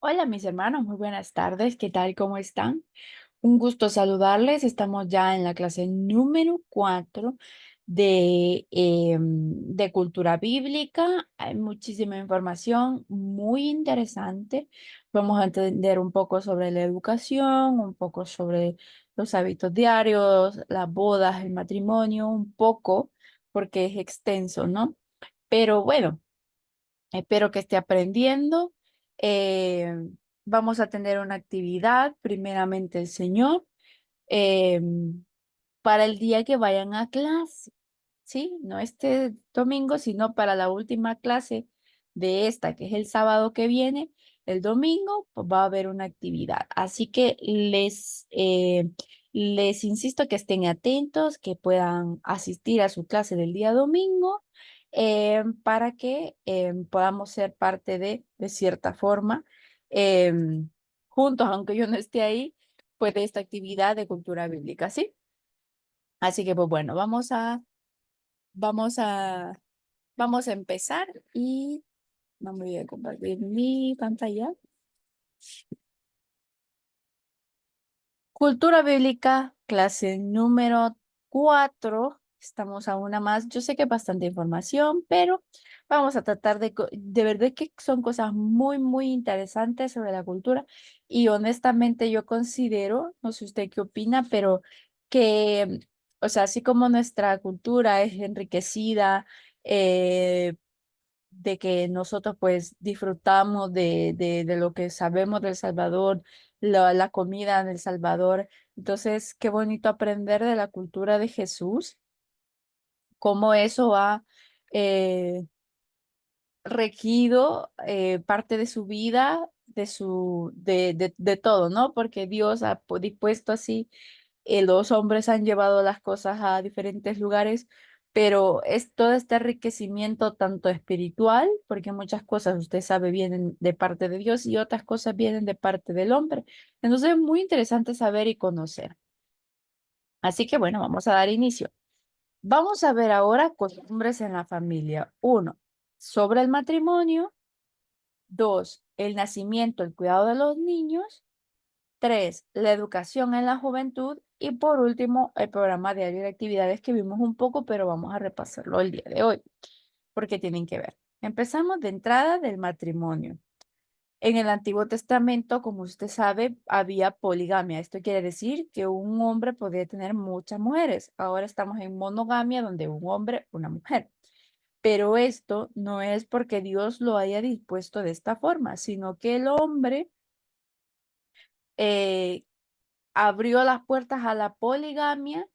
Hola mis hermanos, muy buenas tardes, ¿qué tal? ¿Cómo están? Un gusto saludarles. Estamos ya en la clase número 4 de cultura bíblica. Hay muchísima información muy interesante. Vamos a entender un poco sobre la educación, un poco sobre los hábitos diarios, las bodas, el matrimonio, un poco, porque es extenso, ¿no? Pero bueno. Espero que esté aprendiendo. Eh, Vamos a tener una actividad, primeramente el Señor, eh, para el día que vayan a clase. ¿Sí? No este domingo, sino para la última clase de esta, que es el sábado que viene. El domingo, pues va a haber una actividad. Así que les insisto que estén atentos, que puedan asistir a su clase del día domingo, para que podamos ser parte de cierta forma, juntos, aunque yo no esté ahí, pues de esta actividad de cultura bíblica, ¿sí? Así que, pues bueno, Vamos a, vamos a empezar y no me voy a compartir mi pantalla. Cultura bíblica, clase número 4. Estamos a una más. Yo sé que es bastante información, pero vamos a tratar de verdad que son cosas muy, muy interesantes sobre la cultura. Y honestamente yo considero, no sé usted qué opina, pero que, o sea, así como nuestra cultura es enriquecida, de que nosotros pues disfrutamos de lo que sabemos del Salvador, la comida del Salvador. Entonces, qué bonito aprender de la cultura de Jesús, cómo eso ha eh, regido parte de su vida, de todo, ¿no? Porque Dios ha dispuesto así, los hombres han llevado las cosas a diferentes lugares, pero es todo este enriquecimiento tanto espiritual, porque muchas cosas, usted sabe, vienen de parte de Dios y otras cosas vienen de parte del hombre. Entonces es muy interesante saber y conocer. Así que bueno, vamos a dar inicio. Vamos a ver ahora costumbres en la familia. Uno, sobre el matrimonio. Dos, el nacimiento, el cuidado de los niños. Tres, la educación en la juventud. Y por último, el programa diario de actividades que vimos un poco, pero vamos a repasarlo el día de hoy, porque tienen que ver. Empezamos de entrada del matrimonio. En el Antiguo Testamento, como usted sabe, había poligamia. Esto quiere decir que un hombre podía tener muchas mujeres. Ahora estamos en monogamia, donde un hombre, una mujer. Pero esto no es porque Dios lo haya dispuesto de esta forma, sino que el hombre eh, abrió las puertas a la poligamia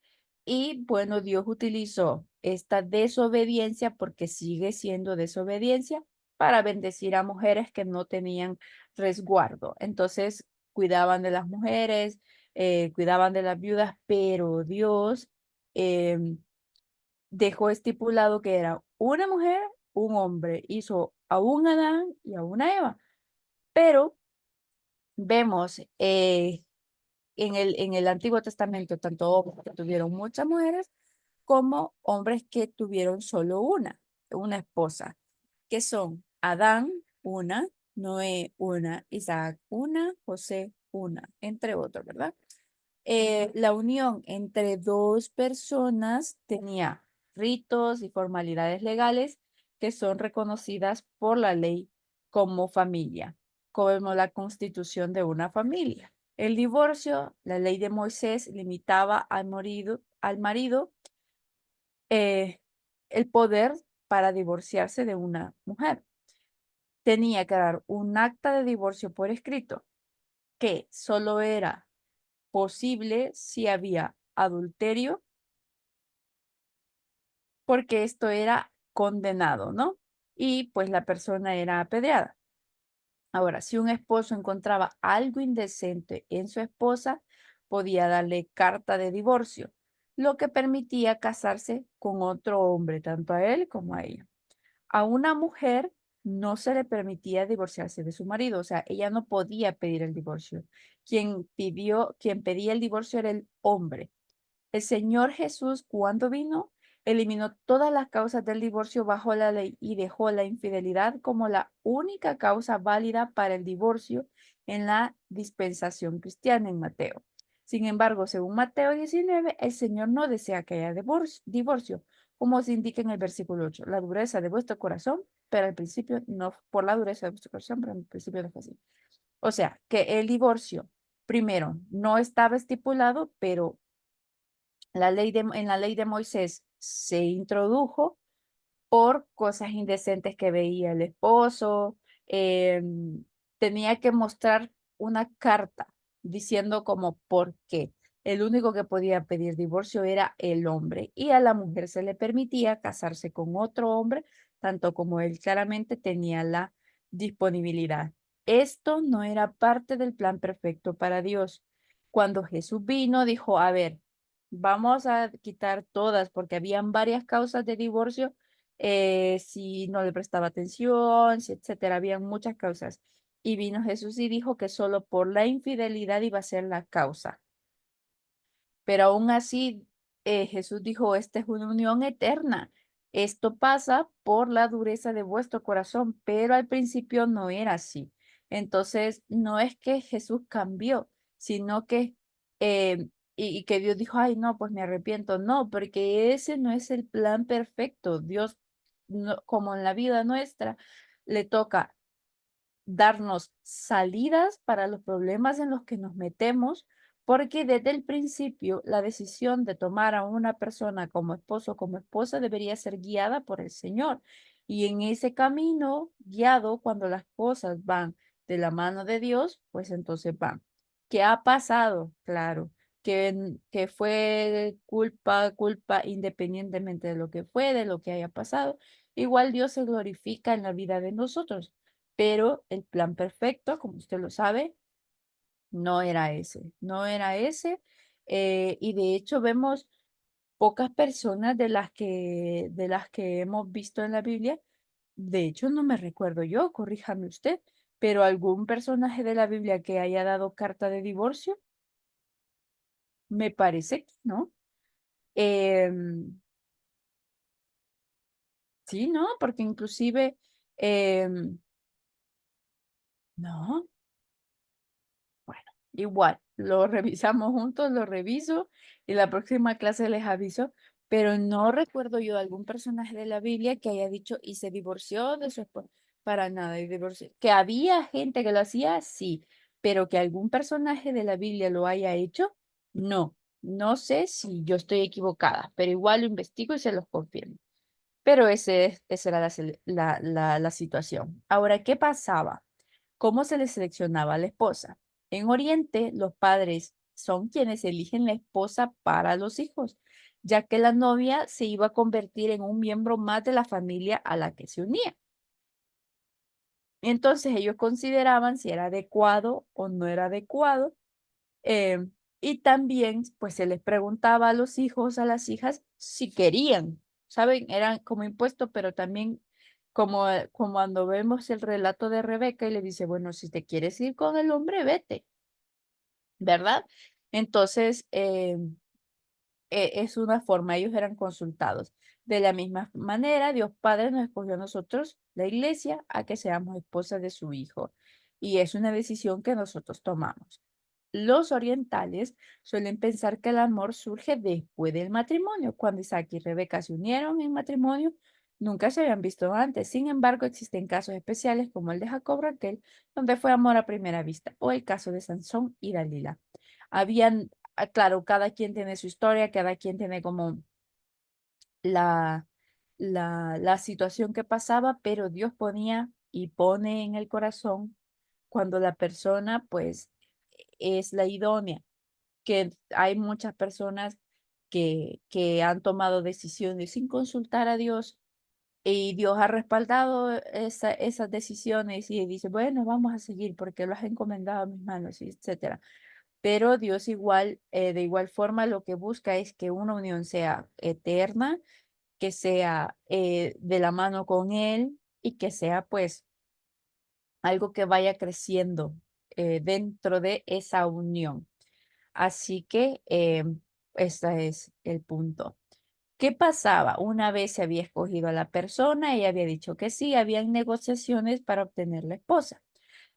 y bueno, Dios utilizó esta desobediencia, porque sigue siendo desobediencia, para bendecir a mujeres que no tenían resguardo. Entonces, cuidaban de las mujeres, cuidaban de las viudas, pero Dios dejó estipulado que era una mujer, un hombre. Hizo a un Adán y a una Eva. Pero vemos en el Antiguo Testamento tanto hombres que tuvieron muchas mujeres como hombres que tuvieron solo una esposa, que son Adán, una, Noé, una, Isaac, una, José, una, entre otros, ¿verdad? La unión entre dos personas tenía ritos y formalidades legales que son reconocidas por la ley como familia, como la constitución de una familia. El divorcio, la ley de Moisés limitaba al marido eh, el poder para divorciarse de una mujer. Tenía que dar un acta de divorcio por escrito, que solo era posible si había adulterio, porque esto era condenado, ¿no? Y pues la persona era apedreada. Ahora, si un esposo encontraba algo indecente en su esposa, podía darle carta de divorcio, lo que permitía casarse con otro hombre, tanto a él como a ella. A una mujer no se le permitía divorciarse de su marido, o sea, ella no podía pedir el divorcio. Quien pedía el divorcio era el hombre. El Señor Jesús, cuando vino, eliminó todas las causas del divorcio bajo la ley y dejó la infidelidad como la única causa válida para el divorcio en la dispensación cristiana en Mateo. Sin embargo, según Mateo 19, el Señor no desea que haya divorcio, como se indica en el versículo 8. La dureza de vuestro corazón, pero al principio no, por la dureza de vuestro corazón, pero al principio no fue así. O sea, que el divorcio, primero, no estaba estipulado, pero en la ley de Moisés se introdujo por cosas indecentes que veía el esposo. Tenía que mostrar una carta diciendo como por qué. El único que podía pedir divorcio era el hombre y a la mujer se le permitía casarse con otro hombre, tanto como él claramente tenía la disponibilidad. Esto no era parte del plan perfecto para Dios. Cuando Jesús vino, dijo, a ver, vamos a quitar todas porque habían varias causas de divorcio si no le prestaba atención, si, etcétera. Habían muchas causas. Y vino Jesús y dijo que solo por la infidelidad iba a ser la causa. Pero aún así, Jesús dijo, esta es una unión eterna. Esto pasa por la dureza de vuestro corazón, pero al principio no era así. Entonces, no es que Jesús cambió, sino que, y que Dios dijo, ay, no, pues me arrepiento. No, porque ese no es el plan perfecto. Dios, como en la vida nuestra, le toca darnos salidas para los problemas en los que nos metemos, porque desde el principio la decisión de tomar a una persona como esposo o como esposa debería ser guiada por el Señor. Y en ese camino guiado, cuando las cosas van de la mano de Dios, pues entonces van. ¿Qué ha pasado? Claro, que fue culpa, independientemente de lo que fue, de lo que haya pasado. Igual Dios se glorifica en la vida de nosotros, pero el plan perfecto, como usted lo sabe, no era ese, no era ese. Y de hecho vemos pocas personas de las que hemos visto en la Biblia. De hecho, no me recuerdo yo, corríjame usted, pero algún personaje de la Biblia que haya dado carta de divorcio, me parece que no. Em, sí, no, porque inclusive, no. Bueno, igual, lo revisamos juntos, lo reviso y la próxima clase les aviso, pero no recuerdo yo algún personaje de la Biblia que haya dicho y se divorció de su esposa. Para nada, y divorció. Que había gente que lo hacía, sí, pero que algún personaje de la Biblia lo haya hecho, no. No sé si yo estoy equivocada, pero igual lo investigo y se los confirmo. Pero esa era la situación. Ahora, ¿qué pasaba? ¿Cómo se le seleccionaba a la esposa? En Oriente, los padres son quienes eligen la esposa para los hijos, ya que la novia se iba a convertir en un miembro más de la familia a la que se unía. Entonces ellos consideraban si era adecuado o no era adecuado. eh, y también, pues se les preguntaba a los hijos, a las hijas, si querían, ¿saben? Eran como impuestos, pero también como cuando vemos el relato de Rebeca y le dice, bueno, si te quieres ir con el hombre, vete, ¿verdad? Entonces, es una forma, ellos eran consultados. De la misma manera, Dios Padre nos escogió a nosotros, la iglesia, a que seamos esposas de su Hijo. Y es una decisión que nosotros tomamos. Los orientales suelen pensar que el amor surge después del matrimonio. Cuando Isaac y Rebeca se unieron en matrimonio, nunca se habían visto antes. Sin embargo, existen casos especiales como el de Jacob Raquel, donde fue amor a primera vista, o el caso de Sansón y Dalila. Claro, cada quien tiene su historia, cada quien tiene como la, la situación que pasaba, pero Dios ponía y pone en el corazón cuando la persona, pues, es la idónea, que hay muchas personas que han tomado decisiones sin consultar a Dios y Dios ha respaldado esas decisiones y dice, bueno, vamos a seguir porque lo has encomendado a mis manos, y etcétera. Pero Dios igual, de igual forma, lo que busca es que una unión sea eterna, que sea de la mano con Él y que sea pues algo que vaya creciendo dentro de esa unión. Así que ese es el punto. ¿Qué pasaba? Una vez se había escogido a la persona, ella había dicho que sí, habían negociaciones para obtener la esposa.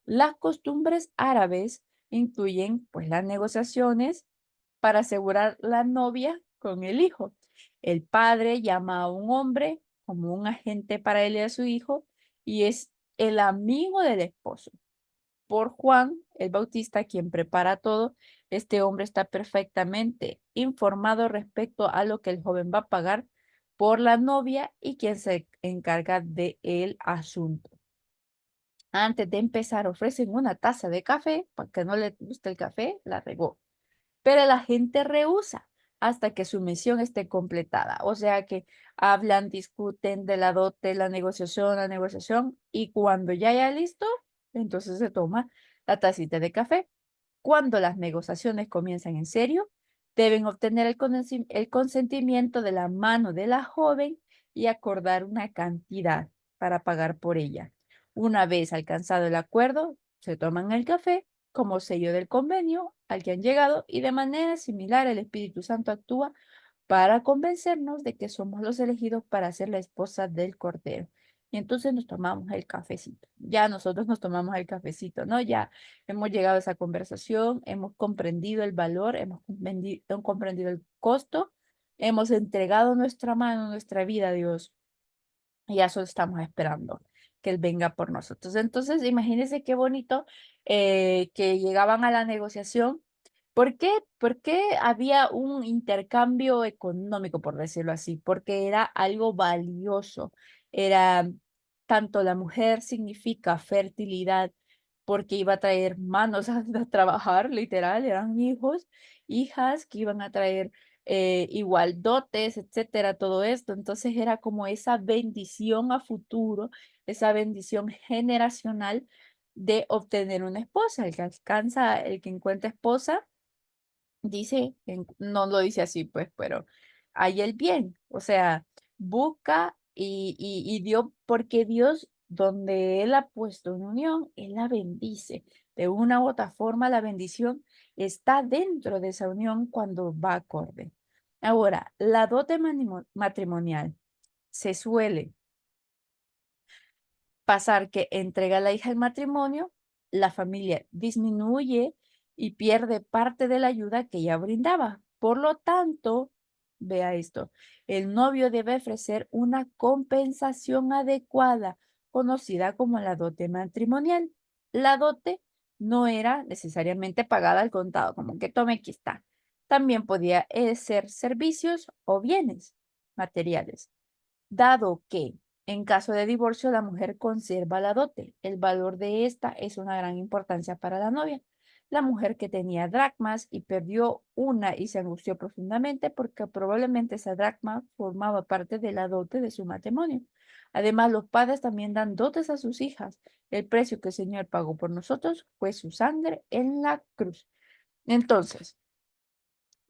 Las costumbres árabes incluyen pues las negociaciones para asegurar la novia con el hijo. El padre llama a un hombre como un agente para él y a su hijo y es el amigo del esposo. Por Juan el Bautista, quien prepara todo, este hombre está perfectamente informado respecto a lo que el joven va a pagar por la novia y quien se encarga del asunto. Antes de empezar, ofrecen una taza de café, para que no le guste el café, la regó. Pero la gente rehúsa hasta que su misión esté completada. O sea que hablan, discuten de la dote, la negociación, y cuando ya haya listo, entonces se toma la tacita de café. Cuando las negociaciones comienzan en serio, deben obtener el consentimiento de la mano de la joven y acordar una cantidad para pagar por ella. Una vez alcanzado el acuerdo, se toman el café como sello del convenio al que han llegado y de manera similar el Espíritu Santo actúa para convencernos de que somos los elegidos para ser la esposa del Cordero. Y entonces nos tomamos el cafecito. Ya nosotros nos tomamos el cafecito, ¿no? Ya hemos llegado a esa conversación, hemos comprendido el valor, hemos comprendido el costo, hemos entregado nuestra mano, nuestra vida a Dios y eso estamos esperando, que Él venga por nosotros. Entonces, imagínense qué bonito que llegaban a la negociación. ¿Por qué? Porque había un intercambio económico, por decirlo así, porque era algo valioso. Era tanto la mujer significa fertilidad, porque iba a traer manos a trabajar, literal, eran hijos, hijas que iban a traer igual dotes, etcétera, todo esto. Entonces era como esa bendición a futuro, esa bendición generacional de obtener una esposa. El que alcanza, el que encuentra esposa, dice, no lo dice así, pues, pero hay el bien, o sea, busca y Dios, porque Dios, donde Él ha puesto en unión, Él la bendice. De una u otra forma, la bendición está dentro de esa unión cuando va acorde. Ahora, la dote matrimonial se suele pasar que entrega a la hija al matrimonio, la familia disminuye y pierde parte de la ayuda que ella brindaba. Por lo tanto, vea esto, el novio debe ofrecer una compensación adecuada, conocida como la dote matrimonial. La dote no era necesariamente pagada al contado, como que tome, aquí está. También podía ser servicios o bienes materiales. Dado que en caso de divorcio la mujer conserva la dote, el valor de esta es una gran importancia para la novia. La mujer que tenía dracmas y perdió una y se angustió profundamente porque probablemente esa dracma formaba parte de la dote de su matrimonio. Además, los padres también dan dotes a sus hijas. El precio que el Señor pagó por nosotros fue su sangre en la cruz. Entonces,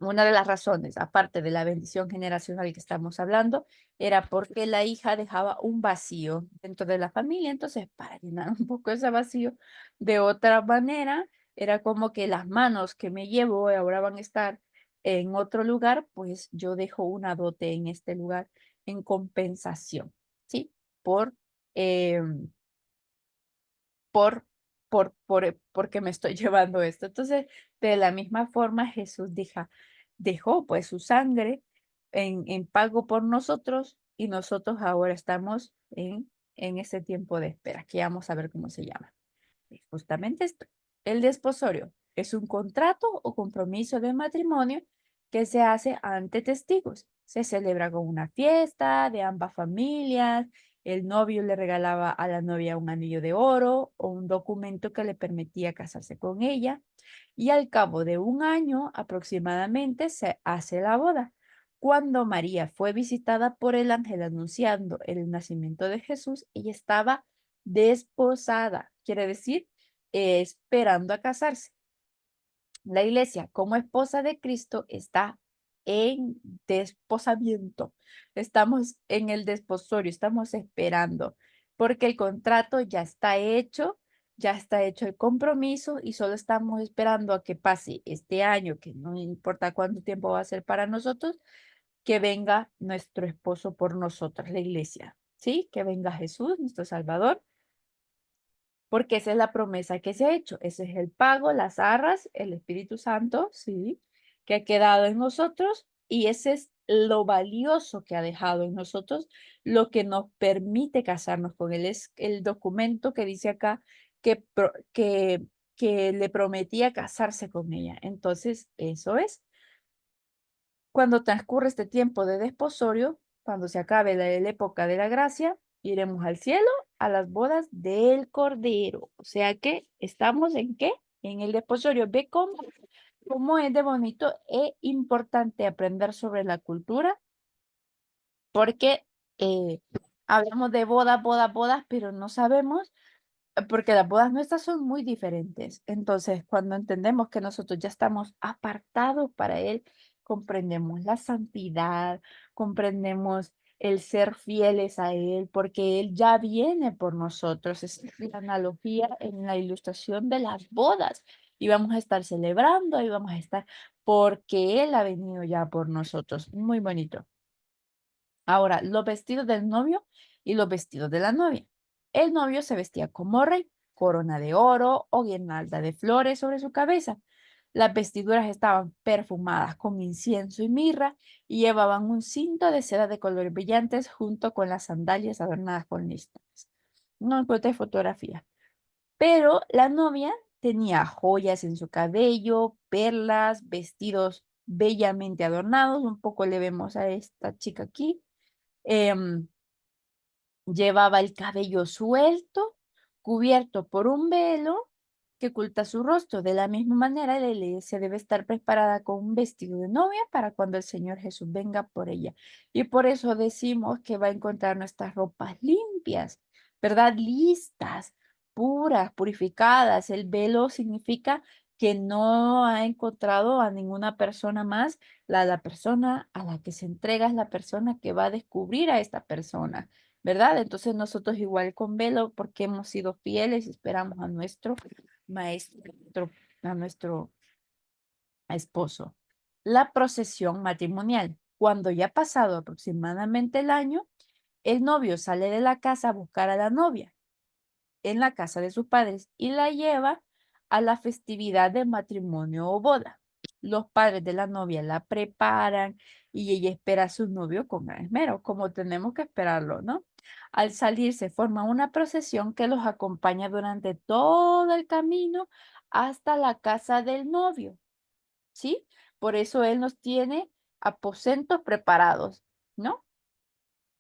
una de las razones, aparte de la bendición generacional que estamos hablando, era porque la hija dejaba un vacío dentro de la familia. Entonces, para llenar un poco ese vacío de otra manera, era como que las manos que me llevo ahora van a estar en otro lugar, pues yo dejo una dote en este lugar en compensación, ¿sí? Por, em, porque me estoy llevando esto. Entonces, de la misma forma, Jesús dejó pues su sangre en pago por nosotros y nosotros ahora estamos en ese tiempo de espera, que vamos a ver cómo se llama. Es justamente esto. El desposorio es un contrato o compromiso de matrimonio que se hace ante testigos. Se celebra con una fiesta de ambas familias. El novio le regalaba a la novia un anillo de oro o un documento que le permitía casarse con ella. Y al cabo de un año aproximadamente se hace la boda. Cuando María fue visitada por el ángel anunciando el nacimiento de Jesús, ella estaba desposada, quiere decir, esperando a casarse. La iglesia como esposa de Cristo está en desposamiento. Estamos en el desposorio, estamos esperando, porque el contrato ya está hecho el compromiso y solo estamos esperando a que pase este año, que no importa cuánto tiempo va a ser para nosotros, que venga nuestro esposo por nosotros, la iglesia, ¿sí? Que venga Jesús, nuestro Salvador, porque esa es la promesa que se ha hecho. Ese es el pago, las arras, el Espíritu Santo, ¿sí? Que ha quedado en nosotros y ese es lo valioso que ha dejado en nosotros, lo que nos permite casarnos con él. Es el documento que dice acá que le prometía casarse con ella. Entonces, eso es. Cuando transcurre este tiempo de desposorio, cuando se acabe la época de la gracia, iremos al cielo a las bodas del Cordero. O sea que estamos en qué? En el desposorio. Ve cómo es de bonito e importante aprender sobre la cultura, porque hablamos de bodas, bodas, bodas, pero no sabemos porque las bodas nuestras son muy diferentes. Entonces, cuando entendemos que nosotros ya estamos apartados para Él, comprendemos la santidad, comprendemos el ser fieles a Él, porque Él ya viene por nosotros. Es la analogía en la ilustración de las bodas. Y vamos a estar celebrando, y vamos a estar porque Él ha venido ya por nosotros. Muy bonito. Ahora, los vestidos del novio y los vestidos de la novia. El novio se vestía como rey, corona de oro o guirnalda de flores sobre su cabeza. Las vestiduras estaban perfumadas con incienso y mirra y llevaban un cinto de seda de colores brillantes junto con las sandalias adornadas con listones. No encontré fotografía, pero la novia tenía joyas en su cabello, perlas, vestidos bellamente adornados. Un poco le vemos a esta chica aquí. Em, Llevaba el cabello suelto, cubierto por un velo que oculta su rostro. De la misma manera, la iglesia debe estar preparada con un vestido de novia para cuando el Señor Jesús venga por ella. Y por eso decimos que va a encontrar nuestras ropas limpias, ¿verdad? Listas, puras, purificadas. El velo significa que no ha encontrado a ninguna persona más. La persona a la que se entrega es la persona que va a descubrir a esta persona. ¿Verdad? Entonces nosotros igual con velo, porque hemos sido fieles y esperamos a nuestro maestro, a nuestro esposo. La procesión matrimonial. Cuando ya ha pasado aproximadamente el año, el novio sale de la casa a buscar a la novia en la casa de sus padres y la lleva a la festividad de matrimonio o boda. Los padres de la novia la preparan y ella espera a su novio con gran esmero, como tenemos que esperarlo, ¿no? Al salir se forma una procesión que los acompaña durante todo el camino hasta la casa del novio, ¿sí? Por eso él nos tiene aposentos preparados, ¿no?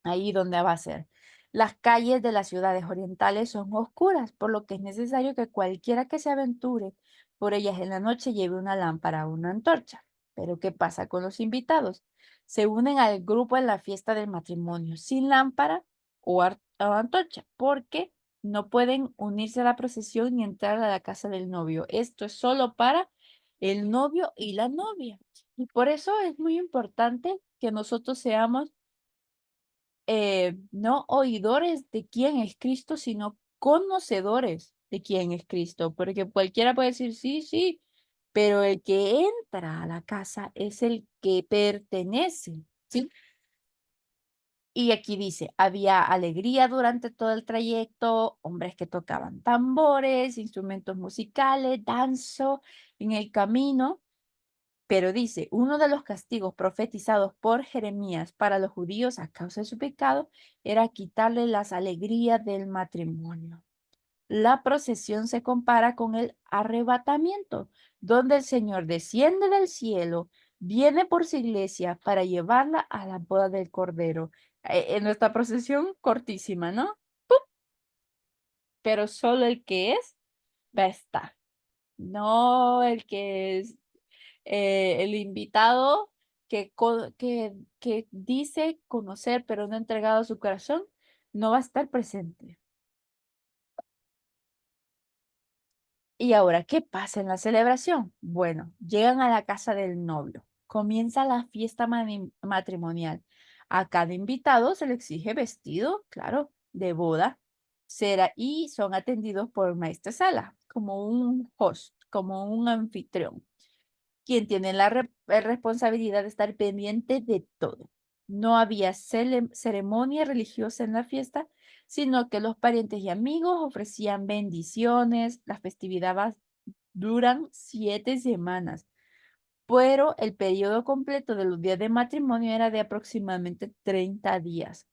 Ahí donde va a ser. Las calles de las ciudades orientales son oscuras, por lo que es necesario que cualquiera que se aventure por ellas en la noche lleve una lámpara o una antorcha. Pero ¿qué pasa con los invitados? Se unen al grupo en la fiesta del matrimonio sin lámpara o antorcha, porque no pueden unirse a la procesión ni entrar a la casa del novio. Esto es solo para el novio y la novia. Y por eso es muy importante que nosotros seamos no oidores de quién es Cristo, sino conocedores de quién es Cristo, porque cualquiera puede decir, sí, sí, pero el que entra a la casa es el que pertenece, ¿sí? Y aquí dice, había alegría durante todo el trayecto, hombres que tocaban tambores, instrumentos musicales, danzo en el camino. Pero dice, uno de los castigos profetizados por Jeremías para los judíos a causa de su pecado era quitarle las alegrías del matrimonio. La procesión se compara con el arrebatamiento, donde el Señor desciende del cielo, viene por su iglesia para llevarla a la boda del Cordero. En nuestra procesión cortísima, ¿no? Pero solo el que es va a estar, no el que es el invitado que dice conocer pero no ha entregado su corazón, no va a estar presente. Y ahora, ¿qué pasa en la celebración? Bueno, llegan a la casa del novio. Comienza la fiesta matrimonial. A cada invitado se le exige vestido, claro, de boda, cera y son atendidos por maestra sala, como un host, como un anfitrión. quien tiene la responsabilidad de estar pendiente de todo. No había ceremonia religiosa en la fiesta, sino que los parientes y amigos ofrecían bendiciones. Las festividades duran 7 semanas, pero el periodo completo de los días de matrimonio era de aproximadamente 30 días.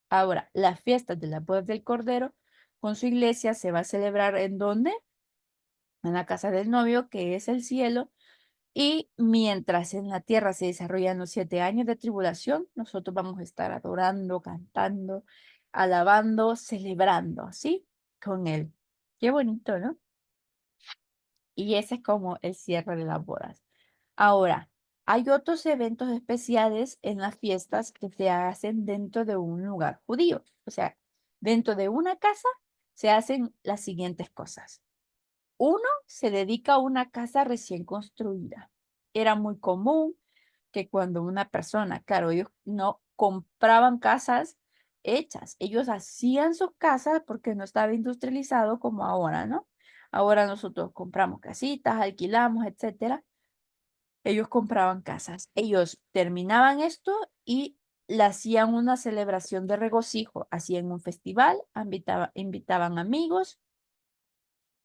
Ahora, la fiesta de la boda del Cordero con su iglesia se va a celebrar ¿en dónde? En la casa del novio, que es el cielo. Y mientras en la tierra se desarrollan los 7 años de tribulación, nosotros vamos a estar adorando, cantando, alabando, celebrando, ¿sí? Con Él. Qué bonito, ¿no? Y ese es como el cierre de las bodas. Ahora, hay otros eventos especiales en las fiestas que se hacen dentro de un lugar judío. O sea, dentro de una casa se hacen las siguientes cosas. Uno, se dedica a una casa recién construida. Era muy común que cuando una persona, claro, ellos no compraban casas hechas, ellos hacían sus casas porque no estaba industrializado como ahora, ¿no? Ahora nosotros compramos casitas, alquilamos, etcétera. Ellos compraban casas. Ellos terminaban esto y le hacían una celebración de regocijo, hacían un festival, invitaban amigos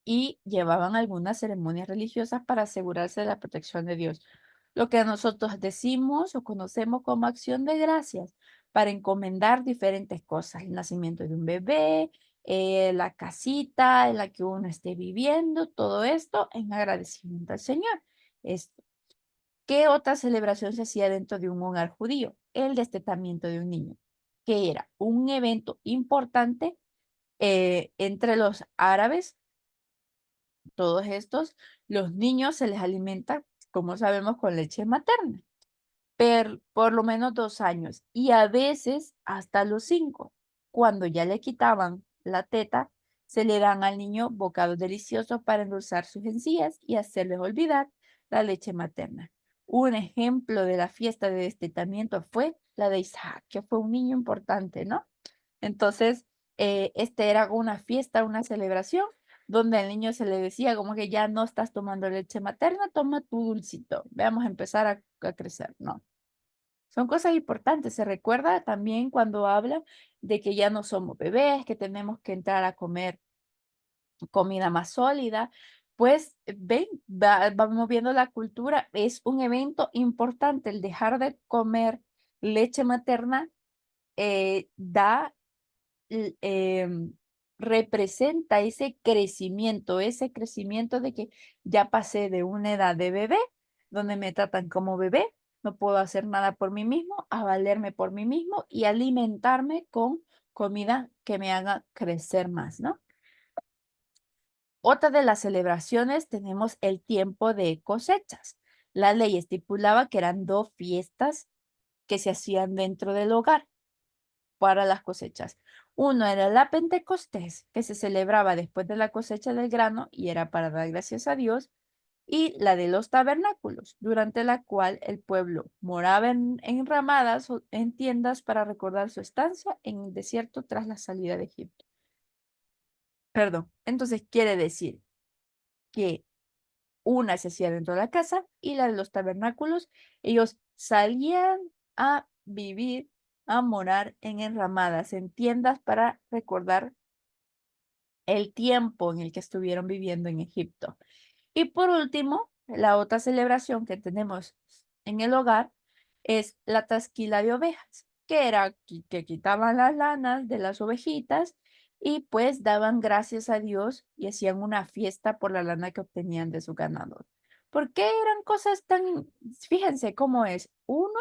y llevaban algunas ceremonias religiosas para asegurarse de la protección de Dios. Lo que nosotros decimos o conocemos como acción de gracias para encomendar diferentes cosas, el nacimiento de un bebé, la casita en la que uno esté viviendo, todo esto en agradecimiento al Señor. Esto. ¿Qué otra celebración se hacía dentro de un hogar judío? El destetamiento de un niño, que era un evento importante entre los árabes. Todos estos, los niños se les alimenta, como sabemos, con leche materna, por lo menos 2 años y a veces hasta los 5. Cuando ya le quitaban la teta, se le dan al niño bocados deliciosos para endulzar sus encías y hacerles olvidar la leche materna. Un ejemplo de la fiesta de destetamiento fue la de Isaac, que fue un niño importante, ¿no? Entonces, este era una fiesta, una celebración, donde al niño se le decía como que ya no estás tomando leche materna, toma tu dulcito, vamos a empezar a crecer, ¿no? Son cosas importantes. Se recuerda también cuando habla de que ya no somos bebés, que tenemos que entrar a comer comida más sólida. Pues ven, vamos viendo la cultura, es un evento importante el dejar de comer leche materna, da l- em, representa ese crecimiento de que ya pasé de una edad de bebé, donde me tratan como bebé, no puedo hacer nada por mí mismo, a valerme por mí mismo y alimentarme con comida que me haga crecer más, ¿no? Otra de las celebraciones tenemos el tiempo de cosechas. La ley estipulaba que eran 2 fiestas que se hacían dentro del hogar para las cosechas. Uno era la Pentecostés, que se celebraba después de la cosecha del grano y era para dar gracias a Dios, y la de los tabernáculos, durante la cual el pueblo moraba en ramadas o en tiendas para recordar su estancia en el desierto tras la salida de Egipto. Perdón, entonces quiere decir que una se hacía dentro de la casa y la de los tabernáculos, ellos salían a vivir, a morar en enramadas, en tiendas para recordar el tiempo en el que estuvieron viviendo en Egipto. Y por último, la otra celebración que tenemos en el hogar es la trasquila de ovejas, que era que quitaban las lanas de las ovejitas y pues daban gracias a Dios y hacían una fiesta por la lana que obtenían de su ganado. ¿Por qué eran cosas tan, fíjense cómo es? Uno,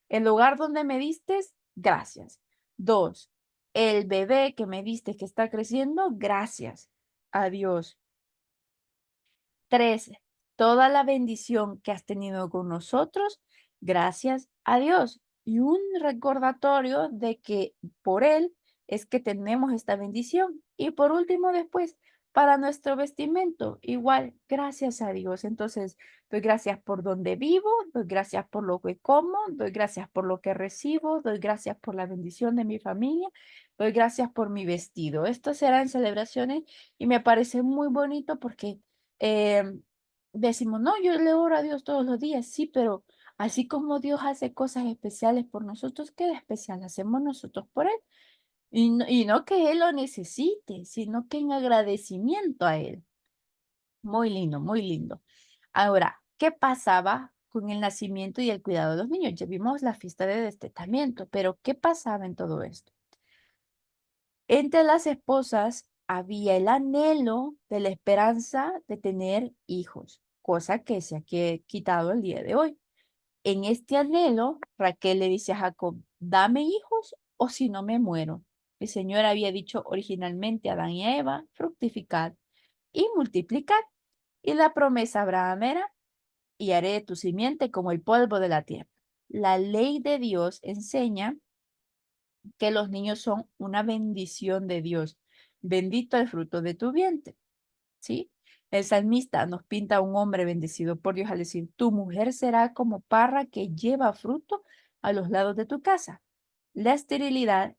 el lugar donde me diste, gracias. Dos, el bebé que me diste que está creciendo, gracias a Dios. 13. Toda la bendición que has tenido con nosotros, gracias a Dios. Y un recordatorio de que por Él es que tenemos esta bendición. Y por último, después, para nuestro vestimento, igual, gracias a Dios. Entonces, doy gracias por donde vivo, doy gracias por lo que como, doy gracias por lo que recibo, doy gracias por la bendición de mi familia, doy gracias por mi vestido. Estas serán celebraciones y me parece muy bonito porque decimos, no, yo le oro a Dios todos los días, sí, pero así como Dios hace cosas especiales por nosotros, ¿qué de especial hacemos nosotros por Él? Y no que Él lo necesite, sino que en agradecimiento a Él. Muy lindo, muy lindo. Ahora, ¿qué pasaba con el nacimiento y el cuidado de los niños? Ya vimos la fiesta de destetamiento, pero ¿qué pasaba en todo esto? Entre las esposas había el anhelo de la esperanza de tener hijos, cosa que se ha quitado el día de hoy. En este anhelo, Raquel le dice a Jacob, dame hijos o si no me muero. El Señor había dicho originalmente a Adán y a Eva, fructificad y multiplicad. Y la promesa a Abraham era, y haré de tu simiente como el polvo de la tierra. La ley de Dios enseña que los niños son una bendición de Dios. Bendito el fruto de tu vientre, ¿sí? El salmista nos pinta a un hombre bendecido por Dios al decir, tu mujer será como parra que lleva fruto a los lados de tu casa. La esterilidad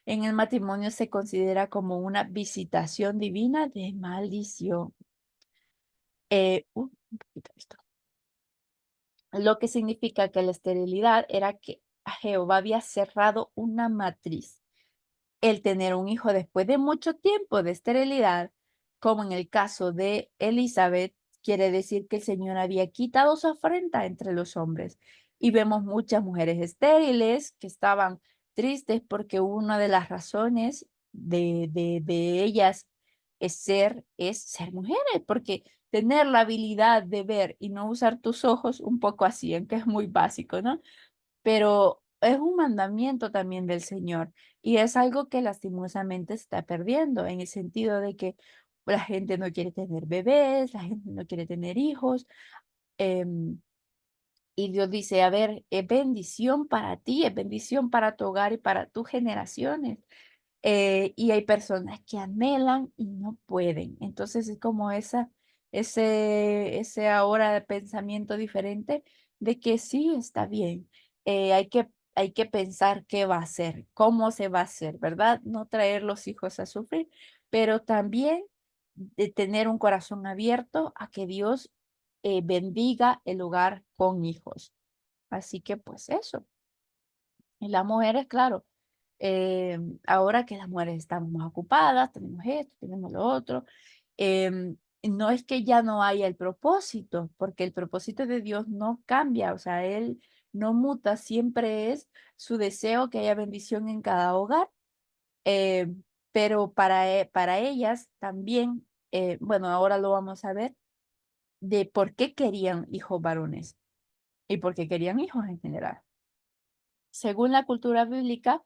en el matrimonio se considera como una visitación divina de maldición. Un poquito esto. Lo que significa que la esterilidad era que Jehová había cerrado una matriz. El tener un hijo después de mucho tiempo de esterilidad, como en el caso de Elizabeth, quiere decir que el Señor había quitado su afrenta entre los hombres. Y vemos muchas mujeres estériles que estaban tristes porque una de las razones de ellas es ser mujeres, porque tener la habilidad de ver y no usar tus ojos, un poco así, aunque es muy básico, ¿no? Pero es un mandamiento también del Señor y es algo que lastimosamente se está perdiendo en el sentido de que la gente no quiere tener bebés, la gente no quiere tener hijos. em, y Dios dice, a ver, es bendición para ti, es bendición para tu hogar y para tus generaciones. Y hay personas que anhelan y no pueden. Entonces es como ese ahora de pensamiento diferente de que sí está bien. Hay que pensar qué va a hacer, cómo se va a hacer, ¿verdad? No traer los hijos a sufrir, pero también de tener un corazón abierto a que Dios bendiga el hogar con hijos. Así que pues eso. Y las mujeres, claro, ahora que las mujeres estamos más ocupadas, tenemos esto, tenemos lo otro, no es que ya no haya el propósito, porque el propósito de Dios no cambia, o sea, Él no muta, siempre es su deseo que haya bendición en cada hogar, eh, pero para ellas también, bueno, ahora lo vamos a ver, de por qué querían hijos varones y por qué querían hijos en general. Según la cultura bíblica,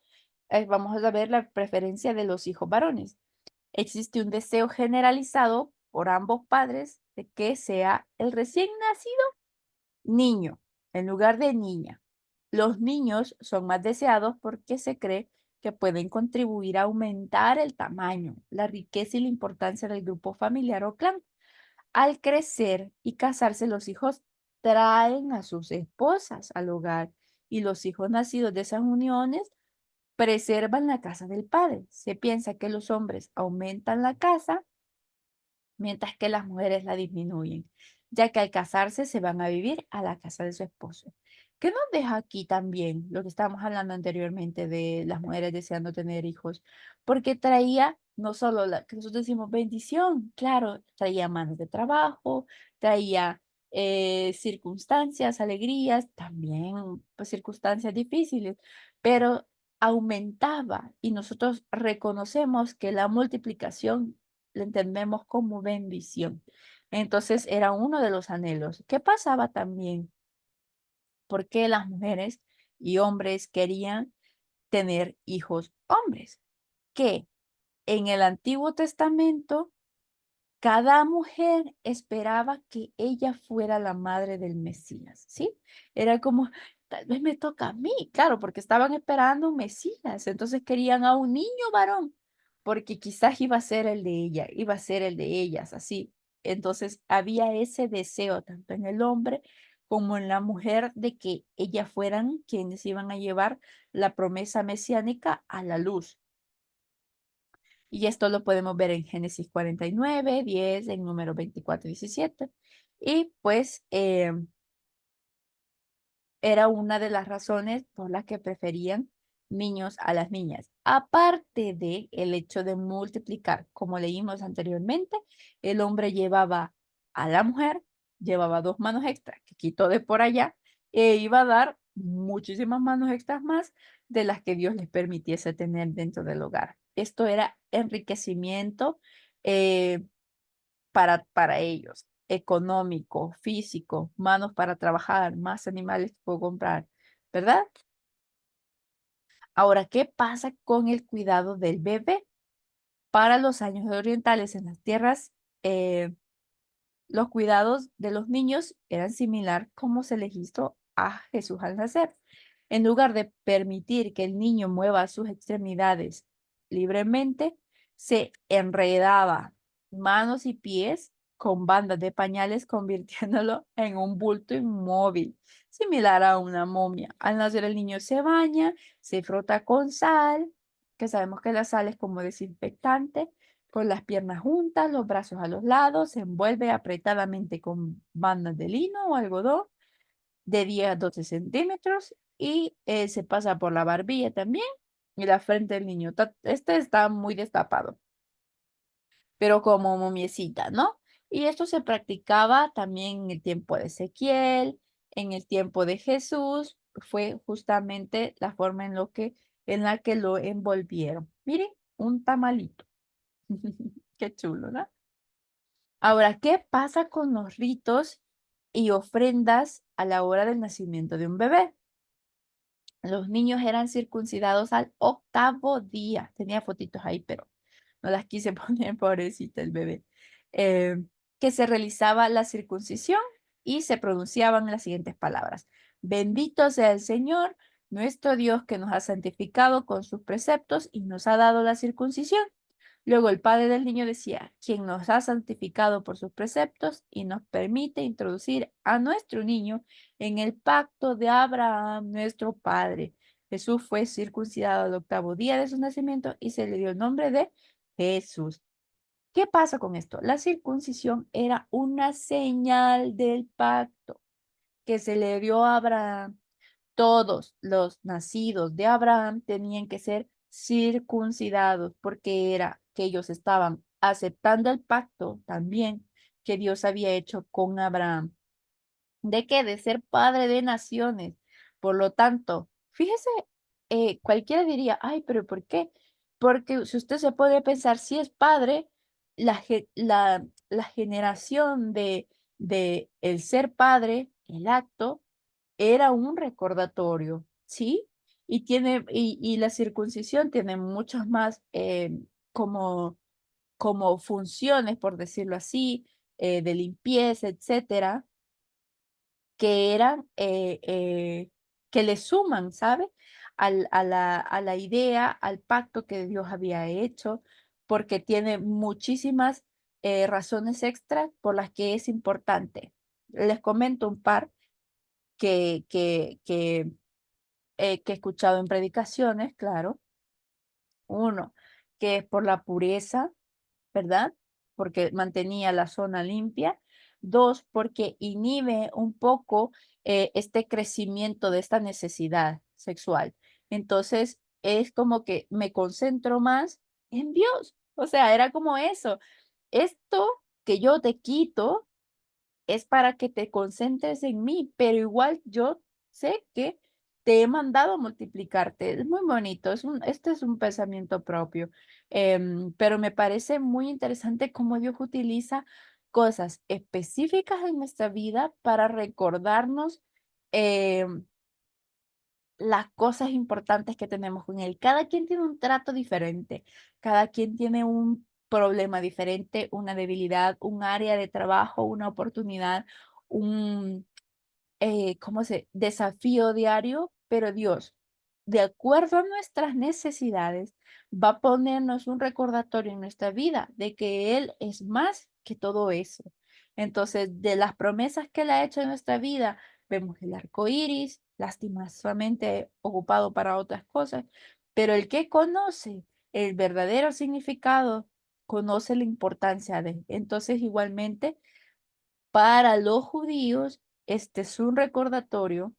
vamos a ver la preferencia de los hijos varones. Existe un deseo generalizado por ambos padres de que sea el recién nacido niño en lugar de niña. Los niños son más deseados porque se cree que pueden contribuir a aumentar el tamaño, la riqueza y la importancia del grupo familiar o clan. Al crecer y casarse, los hijos traen a sus esposas al hogar y los hijos nacidos de esas uniones preservan la casa del padre. Se piensa que los hombres aumentan la casa mientras que las mujeres la disminuyen, ya que al casarse se van a vivir a la casa de su esposo. ¿Qué nos deja aquí también lo que estábamos hablando anteriormente de las mujeres deseando tener hijos? Porque traía no solo la que nosotros decimos bendición, claro, traía manos de trabajo, traía circunstancias, alegrías, también pues, circunstancias difíciles, pero aumentaba y nosotros reconocemos que la multiplicación le entendemos como bendición. Entonces era uno de los anhelos. ¿Qué pasaba también? ¿Por qué las mujeres y hombres querían tener hijos hombres? Que en el Antiguo Testamento cada mujer esperaba que ella fuera la madre del Mesías, ¿sí? Era como, tal vez me toca a mí, claro, porque estaban esperando un Mesías, entonces querían a un niño varón, porque quizás iba a ser el de ella, iba a ser el de ellas, así. Entonces había ese deseo tanto en el hombre como en la mujer de que ellas fueran quienes iban a llevar la promesa mesiánica a la luz. Y esto lo podemos ver en Génesis 49, 10, en número 24, 17. Y pues era una de las razones por las que preferían niños a las niñas. Aparte de el hecho de multiplicar, como leímos anteriormente, el hombre llevaba a la mujer, llevaba dos manos extra que quitó de por allá e iba a dar muchísimas manos extras más de las que Dios les permitiese tener dentro del hogar. Esto era enriquecimiento eh, para ellos, económico, físico, manos para trabajar, más animales que puedo comprar, ¿verdad? Ahora, ¿qué pasa con el cuidado del bebé? Para los años orientales en las tierras eh, los cuidados de los niños eran similar como se les hizo a Jesús al nacer. En lugar de permitir que el niño mueva sus extremidades libremente, se enredaba manos y pies con bandas de pañales, convirtiéndolo en un bulto inmóvil, similar a una momia. Al nacer el niño se baña, se frota con sal, que sabemos que la sal es como desinfectante, con las piernas juntas, los brazos a los lados, se envuelve apretadamente con bandas de lino o algodón de 10 a 12 centímetros y se pasa por la barbilla también y la frente del niño. Este está muy destapado, pero como momiecita, ¿no? Y esto se practicaba también en el tiempo de Ezequiel, en el tiempo de Jesús, fue justamente la forma en la que lo envolvieron. Miren, un tamalito. Qué chulo, ¿no? Ahora, ¿qué pasa con los ritos y ofrendas a la hora del nacimiento de un bebé? Los niños eran circuncidados al octavo día. Tenía fotitos ahí, pero no las quise poner, pobrecita el bebé. Eh, que se realizaba la circuncisión y se pronunciaban las siguientes palabras. Bendito sea el Señor, nuestro Dios, que nos ha santificado con sus preceptos y nos ha dado la circuncisión. Luego el padre del niño decía, quien nos ha santificado por sus preceptos y nos permite introducir a nuestro niño en el pacto de Abraham, nuestro padre. Jesús fue circuncidado al octavo día de su nacimiento y se le dio el nombre de Jesús. ¿Qué pasa con esto? La circuncisión era una señal del pacto que se le dio a Abraham. Todos los nacidos de Abraham tenían que ser circuncidados porque era que ellos estaban aceptando el pacto también que Dios había hecho con Abraham. ¿De qué? De ser padre de naciones. Por lo tanto, fíjese, cualquiera diría, ay, pero ¿por qué? Porque si usted se puede pensar, si es padre, la generación de el ser padre, el acto, era un recordatorio, ¿sí? Y la circuncisión tiene muchas más como, como funciones, por decirlo así, de limpieza, etcétera, que eran, que le suman, ¿sabe? A la idea, al pacto que Dios había hecho, porque tiene muchísimas razones extras por las que es importante. Les comento un par que he escuchado en predicaciones, claro. Uno, que es por la pureza, ¿verdad? Porque mantenía la zona limpia. Dos, porque inhibe un poco este crecimiento de esta necesidad sexual. Entonces, es como que me concentro más en Dios. O sea, era como eso. Esto que yo te quito es para que te concentres en mí, pero igual yo sé que te he mandado a multiplicarte. Es muy bonito, este es un pensamiento propio, pero me parece muy interesante cómo Dios utiliza cosas específicas en nuestra vida para recordarnos em, las cosas importantes que tenemos con Él. Cada quien tiene un trato diferente, cada quien tiene un problema diferente, una debilidad, un área de trabajo, una oportunidad, un, ¿cómo se? Desafío diario, pero Dios, de acuerdo a nuestras necesidades, va a ponernos un recordatorio en nuestra vida de que Él es más que todo eso. Entonces, de las promesas que Él ha hecho en nuestra vida, vemos el arco iris, lastimosamente ocupado para otras cosas, pero el que conoce el verdadero significado, conoce la importancia de. Entonces, igualmente, para los judíos, este es un recordatorio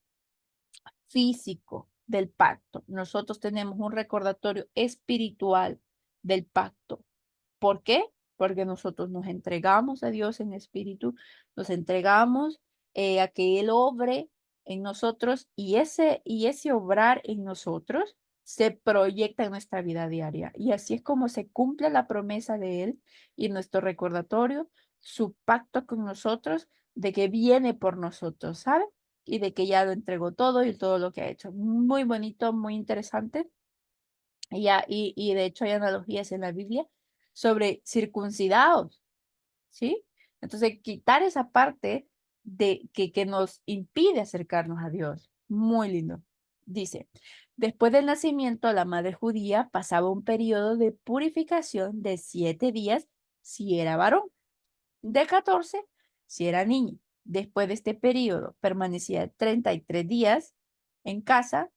físico del pacto. Nosotros tenemos un recordatorio espiritual del pacto. ¿Por qué? Porque nosotros nos entregamos a Dios en espíritu, nos entregamos a que Él obre en nosotros y ese obrar en nosotros se proyecta en nuestra vida diaria. Y así es como se cumple la promesa de Él y nuestro recordatorio, su pacto con nosotros de que viene por nosotros, ¿sabe? Y de que ya lo entregó todo y todo lo que ha hecho. Muy bonito, muy interesante. Y de hecho hay analogías en la Biblia sobre circuncidados, ¿sí? Entonces, quitar esa parte de que nos impide acercarnos a Dios. Muy lindo. Dice, después del nacimiento, la madre judía pasaba un periodo de purificación de 7 días si era varón, de 14 si era niña. Después de este periodo, permanecía 33 días en casa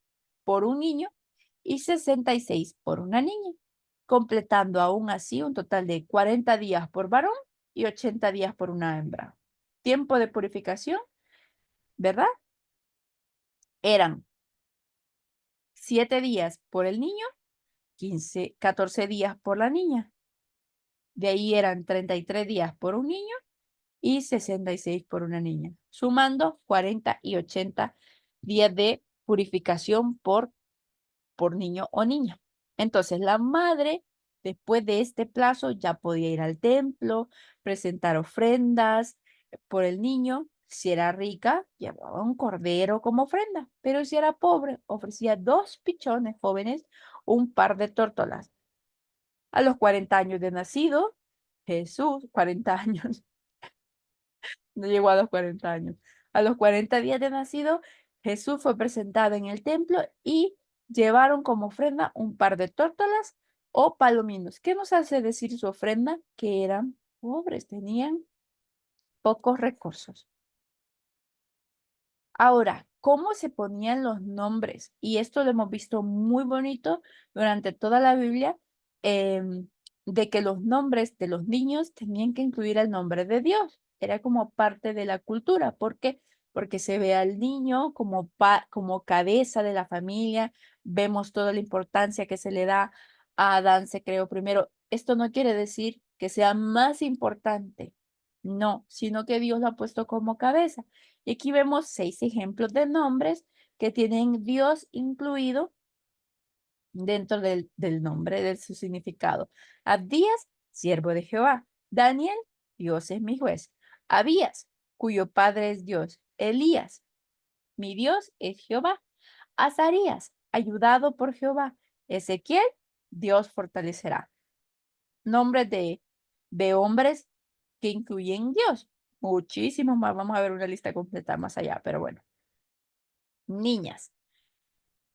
por un niño y 66 por una niña, completando aún así un total de 40 días por varón y 80 días por una hembra. Tiempo de purificación, ¿verdad? Eran 7 días por el niño, 14 días por la niña. De ahí eran 33 días por un niño y 66 por una niña, sumando 40 y 80 días de purificación por niño o niña. Entonces, la madre, después de este plazo, ya podía ir al templo, presentar ofrendas por el niño. Si era rica, llevaba un cordero como ofrenda, pero si era pobre, ofrecía 2 pichones jóvenes, un par de tórtolas. A los 40 años de nacido, Jesús, 40 años, no llegó a los 40 años. A los 40 días de nacido, Jesús fue presentado en el templo y llevaron como ofrenda un par de tórtolas o palominos. ¿Qué nos hace decir su ofrenda? Que eran pobres, tenían pocos recursos. Ahora, ¿cómo se ponían los nombres? Y esto lo hemos visto muy bonito durante toda la Biblia, em, de que los nombres de los niños tenían que incluir el nombre de Dios. Era como parte de la cultura. ¿Por qué? Porque se ve al niño como cabeza de la familia. Vemos toda la importancia que se le da a Adán, se creó primero. Esto no quiere decir que sea más importante, no, sino que Dios lo ha puesto como cabeza. Y aquí vemos 6 ejemplos de nombres que tienen Dios incluido dentro del nombre, de su significado. Abdías, siervo de Jehová. Daniel, Dios es mi juez. Abías, cuyo padre es Dios. Elías, mi Dios es Jehová. Azarías, ayudado por Jehová. Ezequiel, Dios fortalecerá. Nombres de hombres que incluyen Dios. Muchísimos más. Vamos a ver una lista completa más allá, pero bueno. Niñas.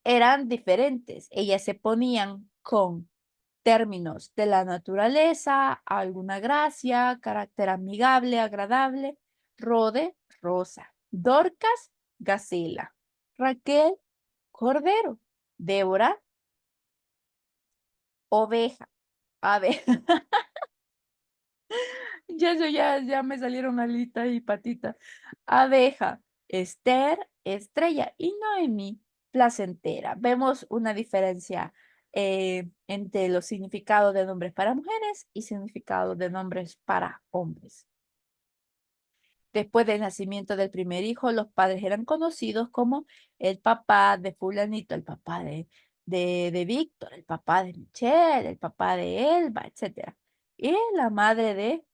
Eran diferentes. Ellas se ponían con términos de la naturaleza, alguna gracia, carácter amigable, agradable, Rode, rosa, Dorcas, gacela, Raquel, cordero, Débora, oveja. A ver, ya me salieron alitas y patitas. Abeja, Esther, estrella y Noemí, placentera. Vemos una diferencia entre los significados de nombres para mujeres y significados de nombres para hombres. Después del nacimiento del primer hijo, los padres eran conocidos como el papá de fulanito, el papá de Víctor, el papá de Michelle, el papá de Elba, etc. Y la madre de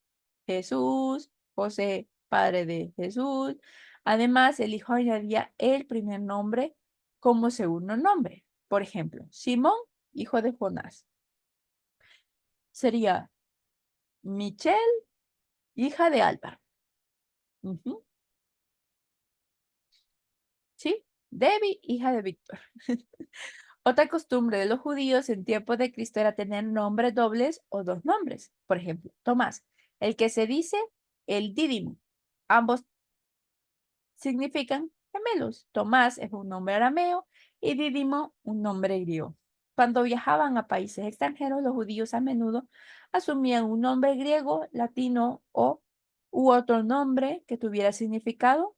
Jesús, José, padre de Jesús. Además, el hijo añadía el primer nombre como segundo nombre. Por ejemplo, Simón, hijo de Jonás. Sería Michelle, hija de Álvaro. Ujú, ¿sí? Debbie, hija de Víctor. Otra costumbre de los judíos en tiempos de Cristo era tener nombres dobles o dos nombres. Por ejemplo, Tomás, el que se dice el Dídimo. Ambos significan gemelos. Tomás es un nombre arameo y Dídimo un nombre griego. Cuando viajaban a países extranjeros, los judíos a menudo asumían un nombre griego, latino u otro nombre que tuviera significado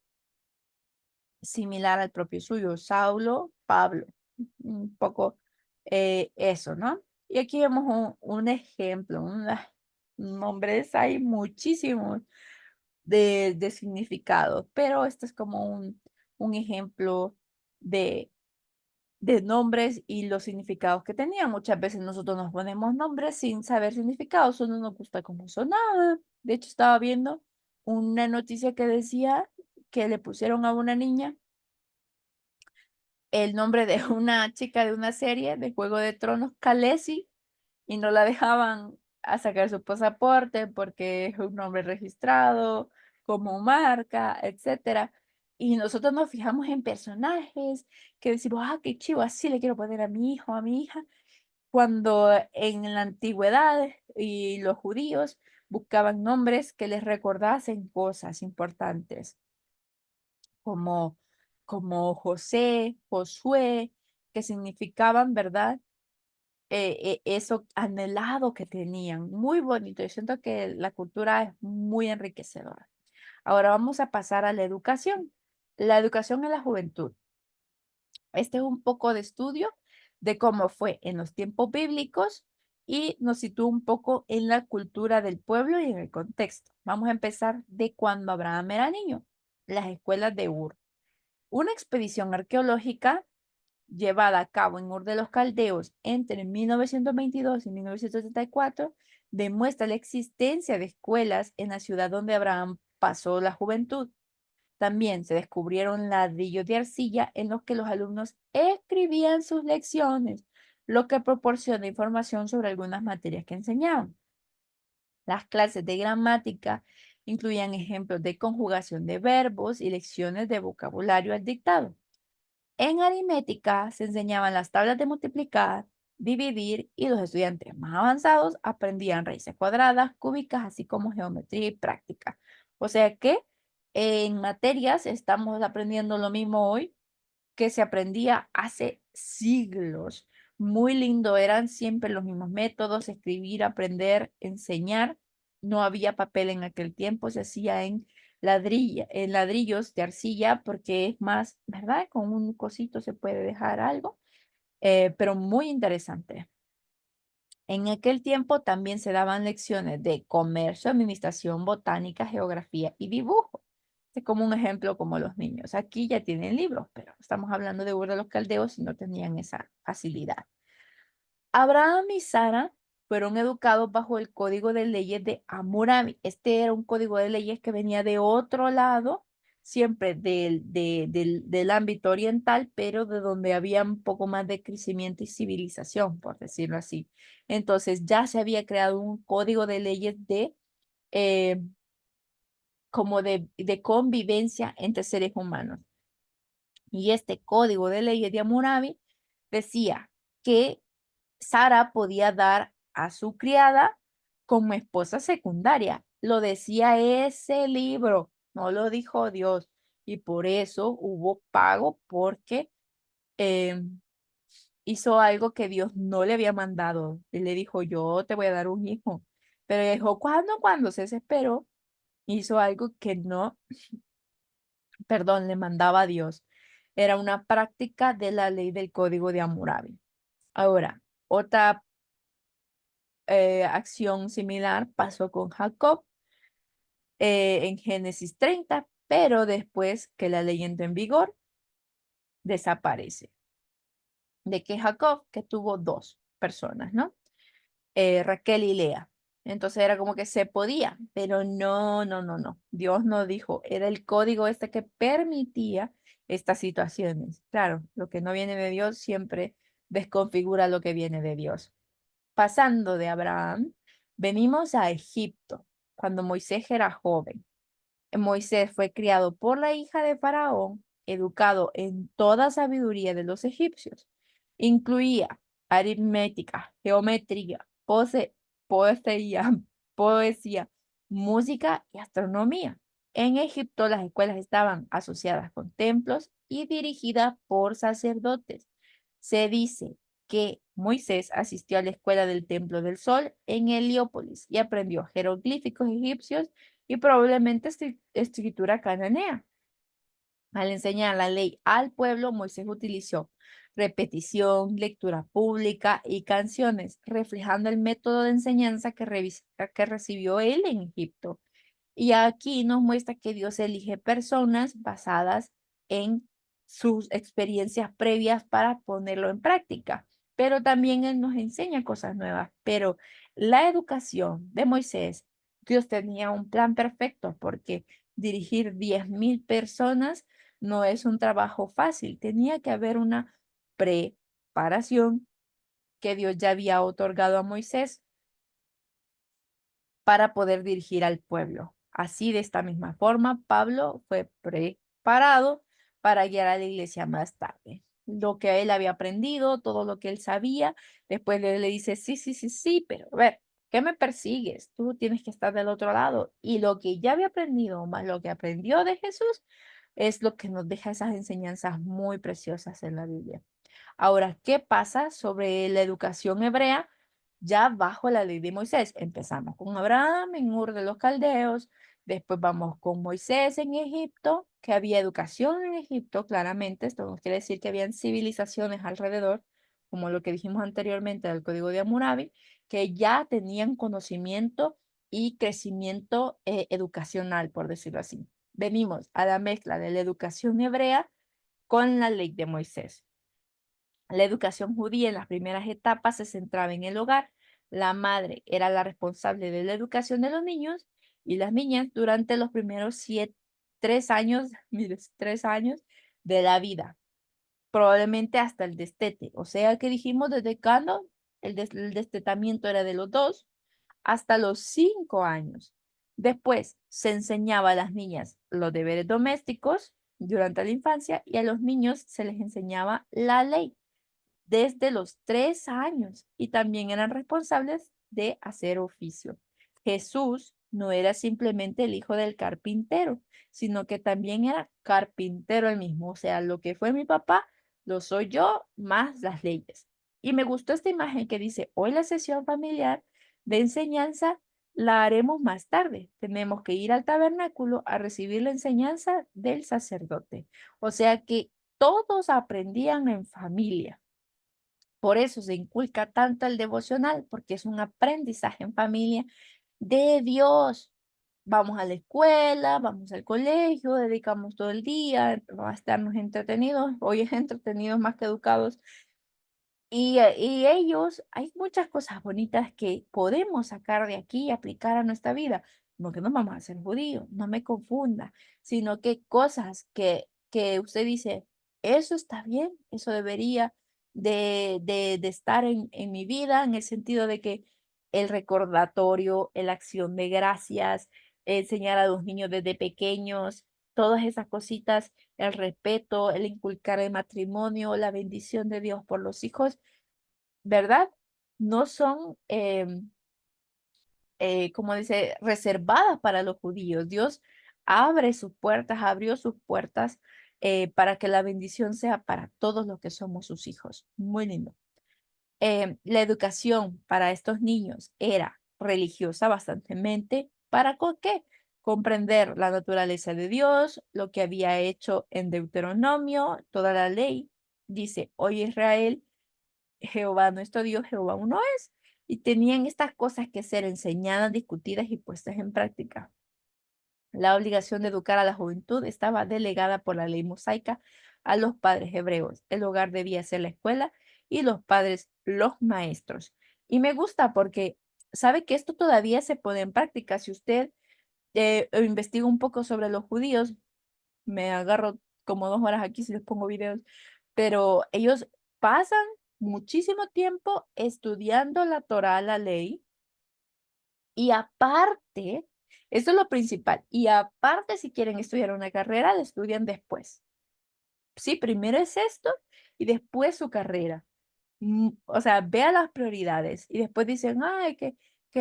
similar al propio suyo, Saulo, Pablo, un poco eso, ¿no? Y aquí vemos un ejemplo, nombres, hay muchísimos de significados, pero este es como un ejemplo de, de nombres y los significados que tenían. Muchas veces nosotros nos ponemos nombres sin saber significados, solo nos gusta cómo sonaba. De hecho, estaba viendo una noticia que decía que le pusieron a una niña el nombre de una chica de una serie de Juego de Tronos, Khaleesi, y no la dejaban a sacar su pasaporte porque es un nombre registrado como marca, etcétera. Y nosotros nos fijamos en personajes que decimos, ah, qué chivo, así le quiero poner a mi hijo, a mi hija, cuando en la antigüedad y los judíos buscaban nombres que les recordasen cosas importantes como, como José, Josué, que significaban, ¿verdad? Eso anhelado que tenían. Muy bonito. Yo siento que la cultura es muy enriquecedora. Ahora vamos a pasar a la educación. La educación en la juventud. Este es un poco de estudio de cómo fue en los tiempos bíblicos y nos sitúa un poco en la cultura del pueblo y en el contexto. Vamos a empezar de cuando Abraham era niño, las escuelas de Ur. Una expedición arqueológica llevada a cabo en Ur de los Caldeos entre 1922 y 1974 demuestra la existencia de escuelas en la ciudad donde Abraham pasó la juventud. También se descubrieron ladrillos de arcilla en los que los alumnos escribían sus lecciones, lo que proporciona información sobre algunas materias que enseñaban. Las clases de gramática incluían ejemplos de conjugación de verbos y lecciones de vocabulario al dictado. En aritmética se enseñaban las tablas de multiplicar, dividir y los estudiantes más avanzados aprendían raíces cuadradas, cúbicas, así como geometría y práctica. O sea que en materias estamos aprendiendo lo mismo hoy que se aprendía hace siglos. Muy lindo, eran siempre los mismos métodos, escribir, aprender, enseñar. No había papel en aquel tiempo, se hacía en ladrillos de arcilla porque es más, ¿verdad? Con un cosito se puede dejar algo, pero muy interesante. En aquel tiempo también se daban lecciones de comercio, administración, botánica, geografía y dibujo. Es como un ejemplo como los niños. Aquí ya tienen libros, pero estamos hablando de Ur de los Caldeos y no tenían esa facilidad. Abraham y Sara fueron educados bajo el código de leyes de Hammurabi. Este era un código de leyes que venía de otro lado, siempre del ámbito oriental, pero de donde había un poco más de crecimiento y civilización, por decirlo así. Entonces ya se había creado un código de leyes eh, como de convivencia entre seres humanos. Y este código de leyes de Hammurabi decía que Sara podía dar a su criada como esposa secundaria. Lo decía ese libro, no lo dijo Dios. Y por eso hubo pago porque hizo algo que Dios no le había mandado. Él le dijo, yo te voy a dar un hijo. Pero ella dijo, ¿cuándo? Cuando se desesperó, hizo algo que no, perdón, le mandaba a Dios. Era una práctica de la ley del código de Hammurabi. Ahora, otra acción similar pasó con Jacob en Génesis 30, pero después que la ley entró en vigor, desaparece. De que Jacob, que tuvo dos personas, ¿no? Raquel y Lea. Entonces era como que se podía, pero no, no, no, no. Dios no dijo, era el código este que permitía estas situaciones. Claro, lo que no viene de Dios siempre desconfigura lo que viene de Dios. Pasando de Abraham, venimos a Egipto, cuando Moisés era joven. Moisés fue criado por la hija de Faraón, educado en toda sabiduría de los egipcios. Incluía aritmética, geometría, poesía, poesía, música y astronomía. En Egipto las escuelas estaban asociadas con templos y dirigidas por sacerdotes. Se dice que Moisés asistió a la escuela del Templo del Sol en Heliópolis y aprendió jeroglíficos egipcios y probablemente escritura cananea. Al enseñar la ley al pueblo, Moisés utilizó repetición, lectura pública y canciones, reflejando el método de enseñanza que recibió él en Egipto. Y aquí nos muestra que Dios elige personas basadas en sus experiencias previas para ponerlo en práctica. Pero también Él nos enseña cosas nuevas. Pero la educación de Moisés, Dios tenía un plan perfecto porque dirigir 10.000 personas no es un trabajo fácil. Tenía que haber una preparación que Dios ya había otorgado a Moisés para poder dirigir al pueblo. Así, de esta misma forma, Pablo fue preparado para guiar a la iglesia más tarde. Lo que él había aprendido, todo lo que él sabía, después le dice, sí, sí, sí, sí, pero a ver, ¿qué me persigues? Tú tienes que estar del otro lado. Y lo que ya había aprendido, más lo que aprendió de Jesús, es lo que nos deja esas enseñanzas muy preciosas en la Biblia. Ahora, ¿qué pasa sobre la educación hebrea ya bajo la ley de Moisés? Empezamos con Abraham en Ur de los Caldeos, después vamos con Moisés en Egipto, que había educación en Egipto, claramente, esto no quiere decir que habían civilizaciones alrededor, como lo que dijimos anteriormente del Código de Hammurabi, que ya tenían conocimiento y crecimiento educacional, por decirlo así. Venimos a la mezcla de la educación hebrea con la ley de Moisés. La educación judía en las primeras etapas se centraba en el hogar. La madre era la responsable de la educación de los niños y las niñas durante los primeros 3 años, mire, 3 años de la vida, probablemente hasta el destete. O sea que dijimos desde cuando el destetamiento era de los 2 hasta los 5 años. Después se enseñaba a las niñas los deberes domésticos durante la infancia y a los niños se les enseñaba la ley desde los 3 años y también eran responsables de hacer oficio. Jesús no era simplemente el hijo del carpintero, sino que también era carpintero el mismo. O sea, lo que fue mi papá, lo soy yo, más las leyes. Y me gustó esta imagen que dice, hoy la sesión familiar de enseñanza la haremos más tarde. Tenemos que ir al tabernáculo a recibir la enseñanza del sacerdote. O sea que todos aprendían en familia. Por eso se inculca tanto el devocional, porque es un aprendizaje en familia de Dios. Vamos a la escuela, vamos al colegio, dedicamos todo el día a estarnos entretenidos. Hoy es entretenidos más que educados. Y ellos, hay muchas cosas bonitas que podemos sacar de aquí y aplicar a nuestra vida. No que no vamos a ser judíos, no me confunda, sino que cosas que usted dice, eso está bien, eso debería de estar en mi vida, en el sentido de que el recordatorio, la acción de gracias, enseñar a los niños desde pequeños, todas esas cositas, el respeto, el inculcar el matrimonio, la bendición de Dios por los hijos, ¿verdad? No son, como dice, reservadas para los judíos. Dios abre sus puertas, abrió sus puertas para que la bendición sea para todos los que somos sus hijos. Muy lindo. La educación para estos niños era religiosa bastantemente. ¿Para qué? Comprender la naturaleza de Dios, lo que había hecho en Deuteronomio, toda la ley. Dice, hoy Israel, Jehová nuestro Dios, Jehová uno es. Y tenían estas cosas que ser enseñadas, discutidas y puestas en práctica. La obligación de educar a la juventud estaba delegada por la ley mosaica a los padres hebreos. El hogar debía ser la escuela y los padres los maestros. Y me gusta porque sabe que esto todavía se pone en práctica. Si usted investiga un poco sobre los judíos, me agarro como 2 horas aquí si les pongo videos, pero ellos pasan muchísimo tiempo estudiando la Torá, la ley, y aparte, eso es lo principal, y aparte si quieren estudiar una carrera, la estudian después. Sí, primero es esto y después su carrera. O sea, vea las prioridades y después dicen, ay, que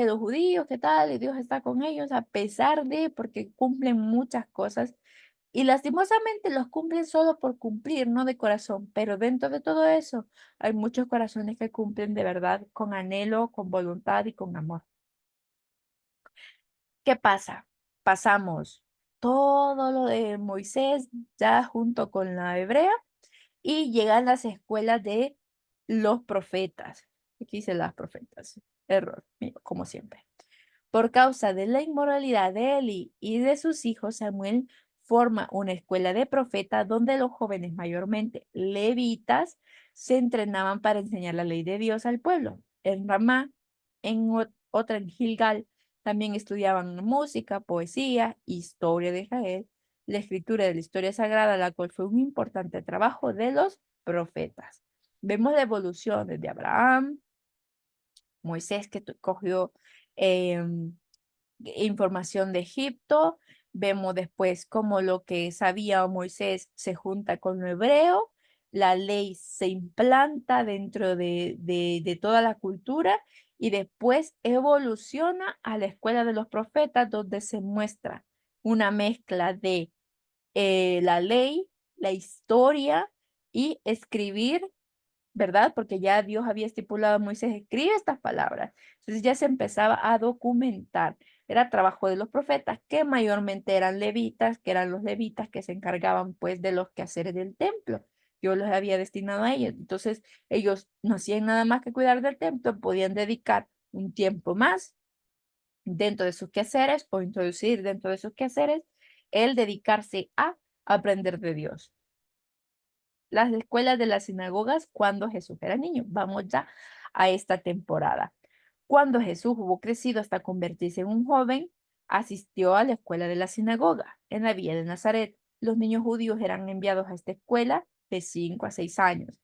los judíos, qué tal, y Dios está con ellos, a pesar de, porque cumplen muchas cosas, Y lastimosamente los cumplen solo por cumplir, no de corazón, pero dentro de todo eso hay muchos corazones que cumplen de verdad con anhelo, con voluntad y con amor. ¿Qué pasa? Pasamos todo lo de Moisés ya junto con la hebrea y llegan las escuelas de los profetas. Aquí dice las profetas. Error mío, como siempre. Por causa de la inmoralidad de Eli y de sus hijos, Samuel forma una escuela de profetas donde los jóvenes, mayormente levitas, se entrenaban para enseñar la ley de Dios al pueblo. En Ramá, otra en Gilgal, también estudiaban música, poesía, historia de Israel, la escritura de la historia sagrada, la cual fue un importante trabajo de los profetas. Vemos la evolución desde Abraham, Moisés que cogió em, información de Egipto. Vemos después cómo lo que sabía Moisés se junta con lo hebreo. La ley se implanta dentro de toda la cultura y después evoluciona a la escuela de los profetas donde se muestra una mezcla de la ley, la historia y escribir, ¿verdad? Porque ya Dios había estipulado a Moisés, escribe estas palabras. Entonces ya se empezaba a documentar. Era trabajo de los profetas, que mayormente eran levitas, que eran los levitas que se encargaban pues de los quehaceres del templo. Yo los había destinado a ellos. Entonces ellos no hacían nada más que cuidar del templo, podían dedicar un tiempo más dentro de sus quehaceres o introducir dentro de sus quehaceres el dedicarse a aprender de Dios. Las escuelas de las sinagogas cuando Jesús era niño. Vamos ya a esta temporada. Cuando Jesús hubo crecido hasta convertirse en un joven, asistió a la escuela de la sinagoga en la villa de Nazaret. Los niños judíos eran enviados a esta escuela de 5 a 6 años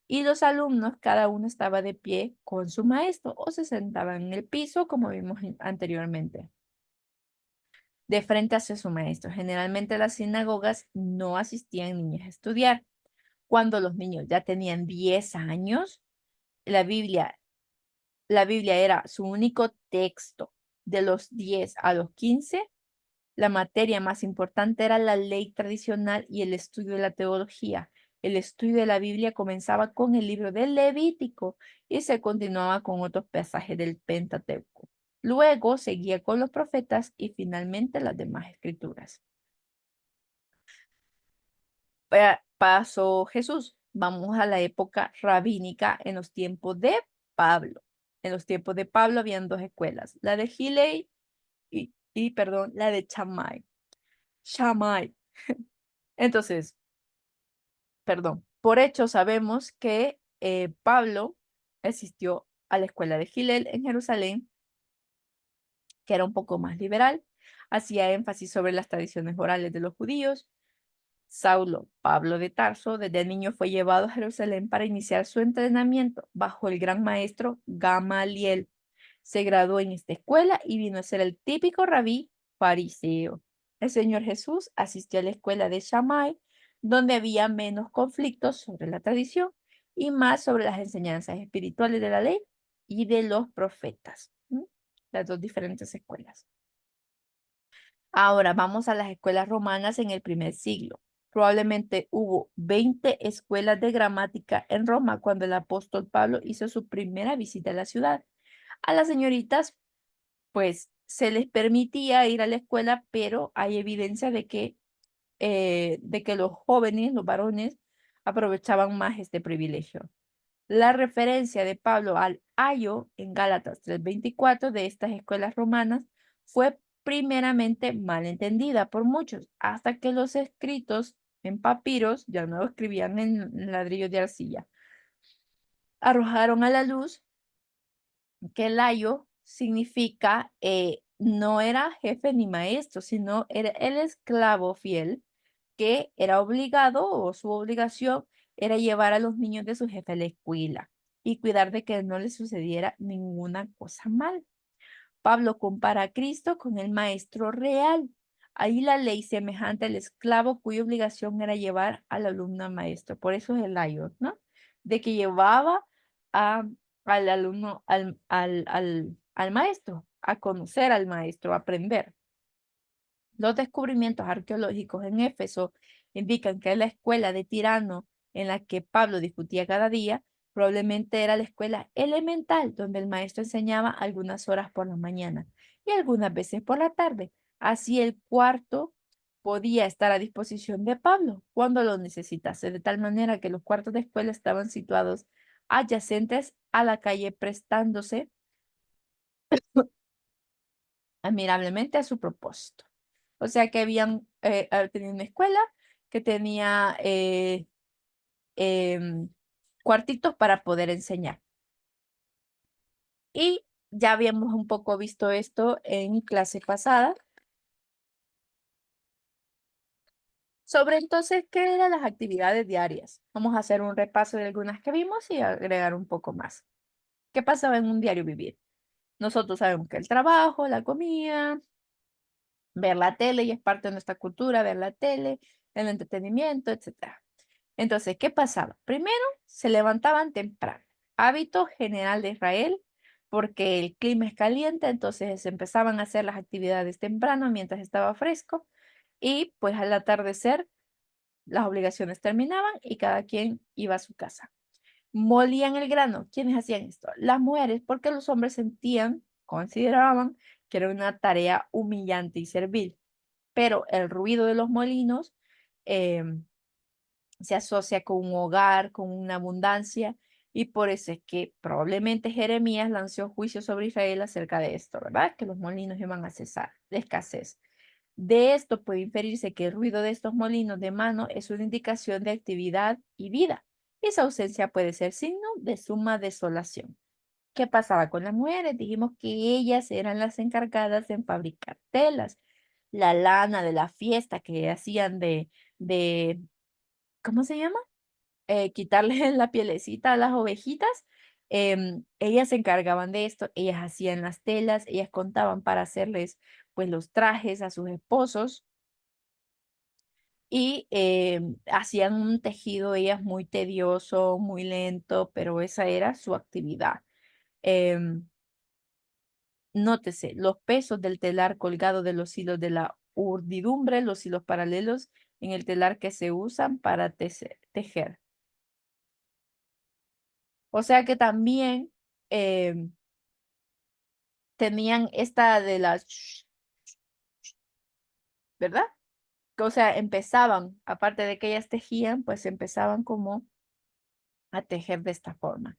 y los alumnos, cada uno estaba de pie con su maestro o se sentaban en el piso, como vimos anteriormente, de frente hacia su maestro. Generalmente las sinagogas no asistían niños a estudiar. Cuando los niños ya tenían 10 años, la Biblia, la Biblia era su único texto. De los 10 a los 15, la materia más importante era la ley tradicional y el estudio de la teología. El estudio de la Biblia comenzaba con el libro del Levítico y se continuaba con otros pasajes del Pentateuco. Luego seguía con los profetas y finalmente las demás escrituras. Pasó Jesús. Vamos a la época rabínica en los tiempos de Pablo. En los tiempos de Pablo habían dos escuelas, la de Gilei perdón, la de Chamai. Shammai. Entonces, perdón, por hecho sabemos que Pablo asistió a la escuela de Gilel en Jerusalén, que era un poco más liberal, hacía énfasis sobre las tradiciones orales de los judíos. Saulo, Pablo de Tarso, desde niño fue llevado a Jerusalén para iniciar su entrenamiento bajo el gran maestro Gamaliel. Se graduó en esta escuela y vino a ser el típico rabí fariseo. El Señor Jesús asistió a la escuela de Shammai, donde había menos conflictos sobre la tradición y más sobre las enseñanzas espirituales de la ley y de los profetas. Las dos diferentes escuelas. Ahora vamos a las escuelas romanas en el primer siglo. Probablemente hubo 20 escuelas de gramática en Roma cuando el apóstol Pablo hizo su primera visita a la ciudad. A las señoritas, pues, se les permitía ir a la escuela, pero hay evidencia de que los jóvenes, los varones, aprovechaban más este privilegio. La referencia de Pablo al ayo en Gálatas 3:24 de estas escuelas romanas fue primeramente mal entendida por muchos, hasta que los escritos en papiros, ya no lo escribían en ladrillos de arcilla, arrojaron a la luz que el ayo significa, no era jefe ni maestro, sino era el esclavo fiel que era obligado o su obligación era llevar a los niños de su jefe a la escuela y cuidar de que no les sucediera ninguna cosa mal. Pablo compara a Cristo con el maestro real. Ahí la ley semejante al esclavo cuya obligación era llevar al alumno al maestro. Por eso es el ayo, ¿no? De que llevaba a, al alumno al maestro, a conocer al maestro, a aprender. Los descubrimientos arqueológicos en Éfeso indican que la escuela de Tirano en la que Pablo discutía cada día probablemente era la escuela elemental donde el maestro enseñaba algunas horas por la mañana y algunas veces por la tarde. Así el cuarto podía estar a disposición de Pablo cuando lo necesitase, de tal manera que los cuartos de escuela estaban situados adyacentes a la calle, prestándose admirablemente a su propósito. O sea que tenía una escuela que tenía em, cuartitos para poder enseñar. Y ya habíamos un poco visto esto en clase pasada. Sobre entonces, ¿qué eran las actividades diarias? Vamos a hacer un repaso de algunas que vimos y agregar un poco más. ¿Qué pasaba en un diario vivir? Nosotros sabemos que el trabajo, la comida, ver la tele, y es parte de nuestra cultura, ver la tele, el entretenimiento, etcétera. Entonces, ¿qué pasaba? Primero, se levantaban temprano. Hábito general de Israel, porque el clima es caliente, entonces se empezaban a hacer las actividades temprano mientras estaba fresco y pues al atardecer las obligaciones terminaban y cada quien iba a su casa. Molían el grano. ¿Quiénes hacían esto? Las mujeres, porque los hombres sentían, consideraban que era una tarea humillante y servil. Pero el ruido de los molinos em, se asocia con un hogar, con una abundancia, y por eso es que probablemente Jeremías lanzó juicio sobre Israel acerca de esto, ¿verdad? Que los molinos iban a cesar, de escasez. De esto puede inferirse que el ruido de estos molinos de mano es una indicación de actividad y vida. Esa ausencia puede ser signo de suma desolación. ¿Qué pasaba con las mujeres? Dijimos que ellas eran las encargadas en fabricar telas, la lana de la fiesta que hacían de ¿cómo se llama? Quitarle la pielecita a las ovejitas. Ellas se encargaban de esto, ellas hacían las telas, ellas contaban para hacerles pues los trajes a sus esposos y hacían un tejido ellas muy tedioso, muy lento, pero esa era su actividad. Em, Nótese, los pesos del telar colgado de los hilos de la urdidumbre, los hilos paralelos en el telar que se usan para tejer. O sea que también tenían esta de las, ¿verdad? O sea, empezaban, aparte de que ellas tejían, pues empezaban como a tejer de esta forma.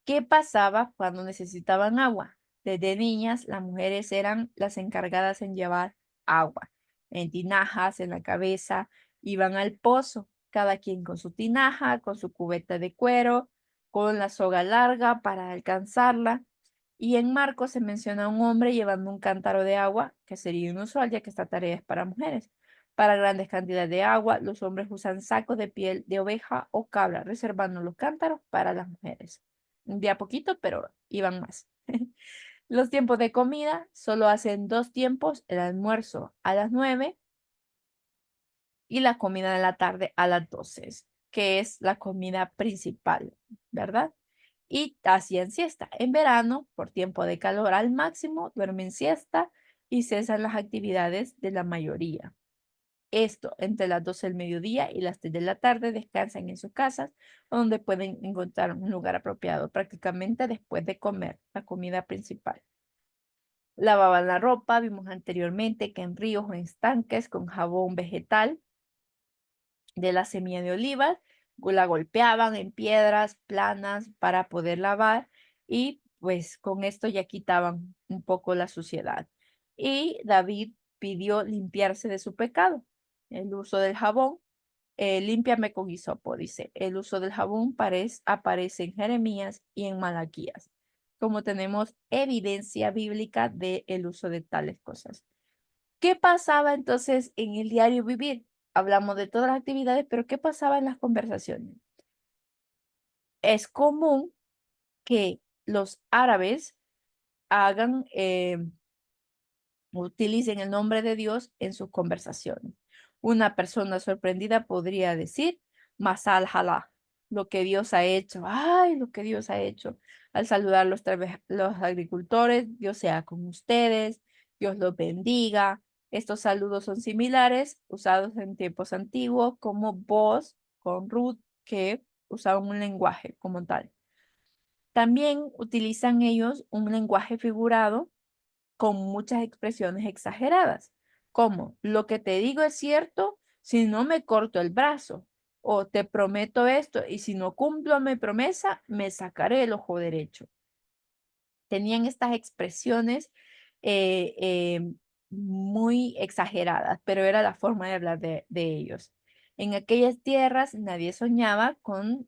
¿Qué pasaba cuando necesitaban agua? Desde niñas, las mujeres eran las encargadas en llevar agua, en tinajas, en la cabeza, iban al pozo, cada quien con su tinaja, con su cubeta de cuero, con la soga larga para alcanzarla. Y en Marcos se menciona a un hombre llevando un cántaro de agua, que sería inusual ya que esta tarea es para mujeres. Para grandes cantidades de agua, los hombres usan sacos de piel de oveja o cabra, reservando los cántaros para las mujeres. Un día poquito, pero iban más. Los tiempos de comida solo hacen dos tiempos, el almuerzo a las 9 y la comida de la tarde a las 12, que es la comida principal, ¿verdad? Y hacían siesta. En verano, por tiempo de calor al máximo, duermen siesta y cesan las actividades de la mayoría. Esto entre las 12 del mediodía y las 3 de la tarde descansan en sus casas, donde pueden encontrar un lugar apropiado prácticamente después de comer la comida principal. Lavaban la ropa, vimos anteriormente que en ríos o en estanques con jabón vegetal de la semilla de oliva, la golpeaban en piedras planas para poder lavar y pues con esto ya quitaban un poco la suciedad. Y David pidió limpiarse de su pecado. El uso del jabón, límpiame con hisopo, dice. El uso del jabón aparece en Jeremías y en Malaquías, como tenemos evidencia bíblica del uso de tales cosas. ¿Qué pasaba entonces en el diario vivir? Hablamos de todas las actividades, pero ¿qué pasaba en las conversaciones? Es común que los árabes hagan, utilicen el nombre de Dios en sus conversaciones. Una persona sorprendida podría decir, Masal Halá, lo que Dios ha hecho, ay, lo que Dios ha hecho. Al saludar los agricultores, Dios sea con ustedes, Dios los bendiga. Estos saludos son similares, usados en tiempos antiguos, como vos con Ruth, que usaban un lenguaje como tal. También utilizan ellos un lenguaje figurado con muchas expresiones exageradas, como lo que te digo es cierto si no me corto el brazo, o te prometo esto y si no cumplo mi promesa, me sacaré el ojo derecho. Tenían estas expresiones eh, eh, muy exageradas, pero era la forma de hablar de ellos. En aquellas tierras nadie soñaba con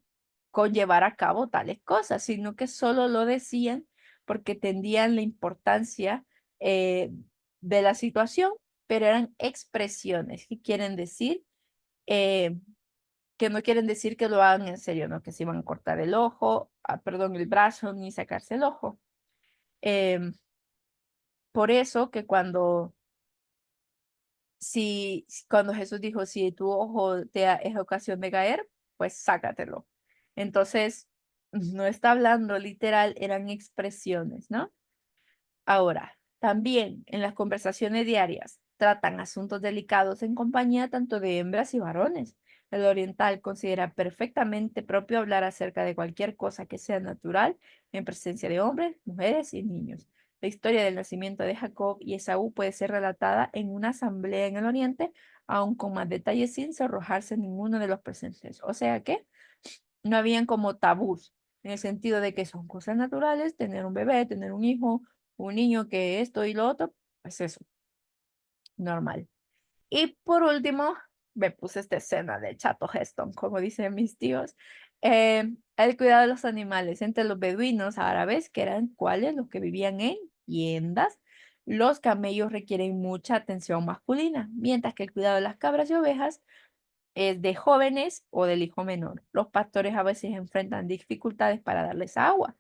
llevar a cabo tales cosas, sino que solo lo decían porque entendían la importancia eh, de la situación, pero eran expresiones que quieren decir, eh, que no quieren decir que lo hagan en serio, no que se iban a cortar el ojo, perdón, el brazo, ni sacarse el ojo. Em, por eso que cuando Jesús dijo, si tu ojo es ocasión de caer, pues sácatelo. Entonces, no está hablando literal, eran expresiones, ¿no? Ahora, también en las conversaciones diarias tratan asuntos delicados en compañía tanto de hembras y varones. El oriental considera perfectamente propio hablar acerca de cualquier cosa que sea natural en presencia de hombres, mujeres y niños. La historia del nacimiento de Jacob y Esaú puede ser relatada en una asamblea en el oriente, aun con más detalles sin arrojarse ninguno de los presentes. O sea que no habían como tabús, en el sentido de que son cosas naturales, tener un bebé, tener un hijo, un niño que esto y lo otro, pues eso, normal. Y por último, me puse esta escena de Chato Heston, como dicen mis tíos, el cuidado de los animales entre los beduinos árabes, que eran cuáles los que vivían en tiendas. Los camellos requieren mucha atención masculina, mientras que el cuidado de las cabras y ovejas es de jóvenes o del hijo menor. Los pastores a veces enfrentan dificultades para darles agua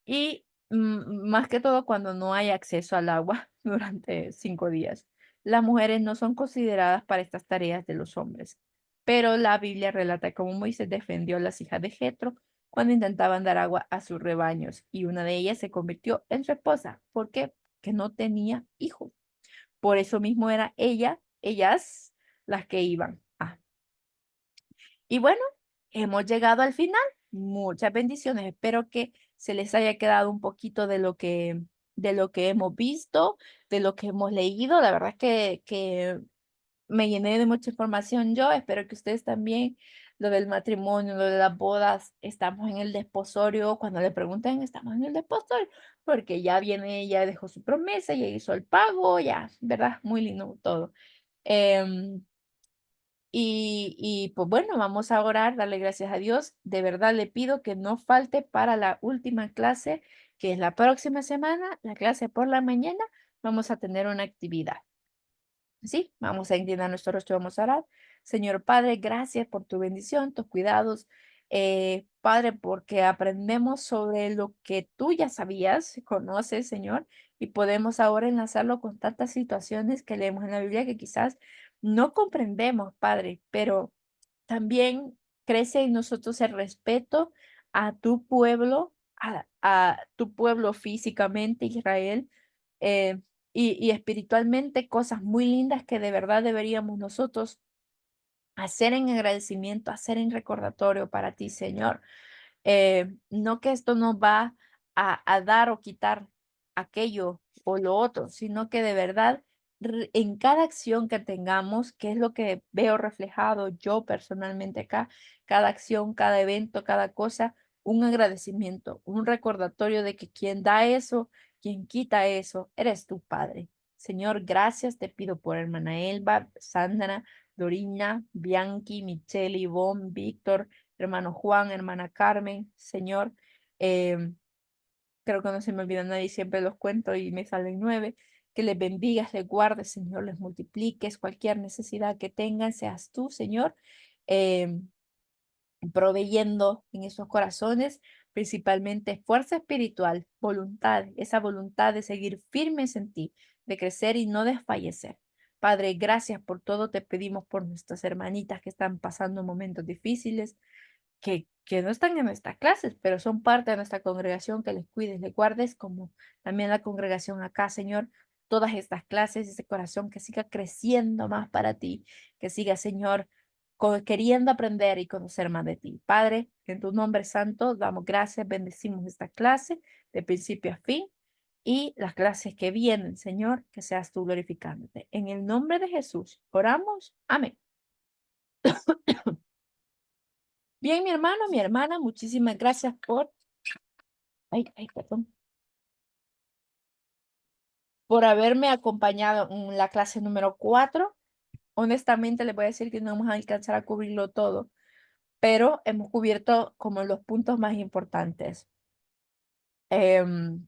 y más que todo cuando no hay acceso al agua durante 5 días. Las mujeres no son consideradas para estas tareas de los hombres, pero la Biblia relata cómo Moisés defendió a las hijas de Jetro cuando intentaban dar agua a sus rebaños y una de ellas se convirtió en su esposa. ¿Por qué? Que no tenía hijos. Por eso mismo era ellas las que iban. Y bueno, hemos llegado al final. Muchas bendiciones. Espero que se les haya quedado un poquito de lo que hemos visto, de lo que hemos leído. La verdad es que me llené de mucha información yo. Espero que ustedes también, lo del matrimonio, lo de las bodas, estamos en el desposorio. Cuando le pregunten, estamos en el desposorio, porque ya viene, ya dejó su promesa, ya hizo el pago, ya, ¿verdad? Muy lindo todo. Em, pues bueno, vamos a orar, darle gracias a Dios. De verdad le pido que no falte para la última clase, que es la próxima semana, la clase por la mañana. Vamos a tener una actividad. Sí, vamos a inclinar nuestro rostro, vamos a orar. Señor Padre, gracias por tu bendición, tus cuidados. Padre, porque aprendemos sobre lo que tú ya sabías, conoces, Señor, y podemos ahora enlazarlo con tantas situaciones que leemos en la Biblia que quizás no comprendemos, Padre, pero también crece en nosotros el respeto a tu pueblo, a tu pueblo físicamente, Israel, eh, y espiritualmente cosas muy lindas que de verdad deberíamos nosotros hacer en agradecimiento, hacer en recordatorio para ti, Señor. No que esto nos va a dar o quitar aquello o lo otro, sino que de verdad en cada acción que tengamos, que es lo que veo reflejado yo personalmente acá, cada acción, cada evento, cada cosa, un agradecimiento, un recordatorio de que quien da eso, quien quita eso, eres tu Padre. Señor, gracias te pido por hermana Elba, Sandra, Dorina, Bianchi, Michelle, Ivonne, Víctor, hermano Juan, hermana Carmen, Señor. em, Creo que no se me olvida nadie, siempre los cuento y me salen 9. Que les bendigas, les guardes, Señor, les multipliques, cualquier necesidad que tengan, seas tú, Señor, em, proveyendo en esos corazones, principalmente fuerza espiritual, voluntad, esa voluntad de seguir firmes en ti, de crecer y no desfallecer. Padre, gracias por todo, te pedimos por nuestras hermanitas que están pasando momentos difíciles, que no están en nuestras clases, pero son parte de nuestra congregación, que les cuides, les guardes, como también la congregación acá, Señor. todas estas clases, ese corazón que siga creciendo más para ti, que siga, Señor, queriendo aprender y conocer más de ti. Padre, en tu nombre santo, damos gracias, bendecimos esta clase de principio a fin y las clases que vienen, Señor, que seas tú glorificándote. En el nombre de Jesús, oramos. Amén. Bien, mi hermano, mi hermana, muchísimas gracias perdón, por haberme acompañado en la clase número 4. Honestamente, les voy a decir que no vamos a alcanzar a cubrirlo todo, pero hemos cubierto como los puntos más importantes. Em,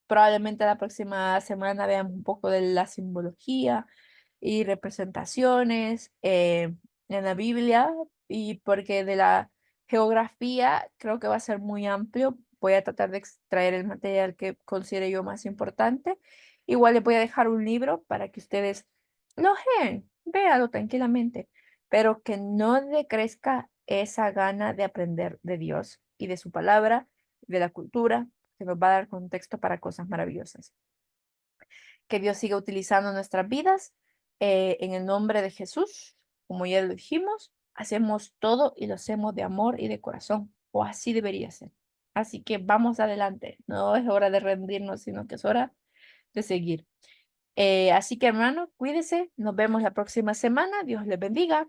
Probablemente la próxima semana veamos un poco de la simbología y representaciones en la Biblia, y porque de la geografía creo que va a ser muy amplio. Voy a tratar de extraer el material que considero yo más importante. Igual les voy a dejar un libro para que ustedes lo leen, véanlo tranquilamente, pero que no decrezca esa gana de aprender de Dios y de su palabra, de la cultura, que nos va a dar contexto para cosas maravillosas. Que Dios siga utilizando nuestras vidas en el nombre de Jesús. Como ya lo dijimos, hacemos todo y lo hacemos de amor y de corazón, o así debería ser. Así que vamos adelante. No es hora de rendirnos, sino que es hora de seguir. Así que hermano, cuídese. Nos vemos la próxima semana. Dios les bendiga.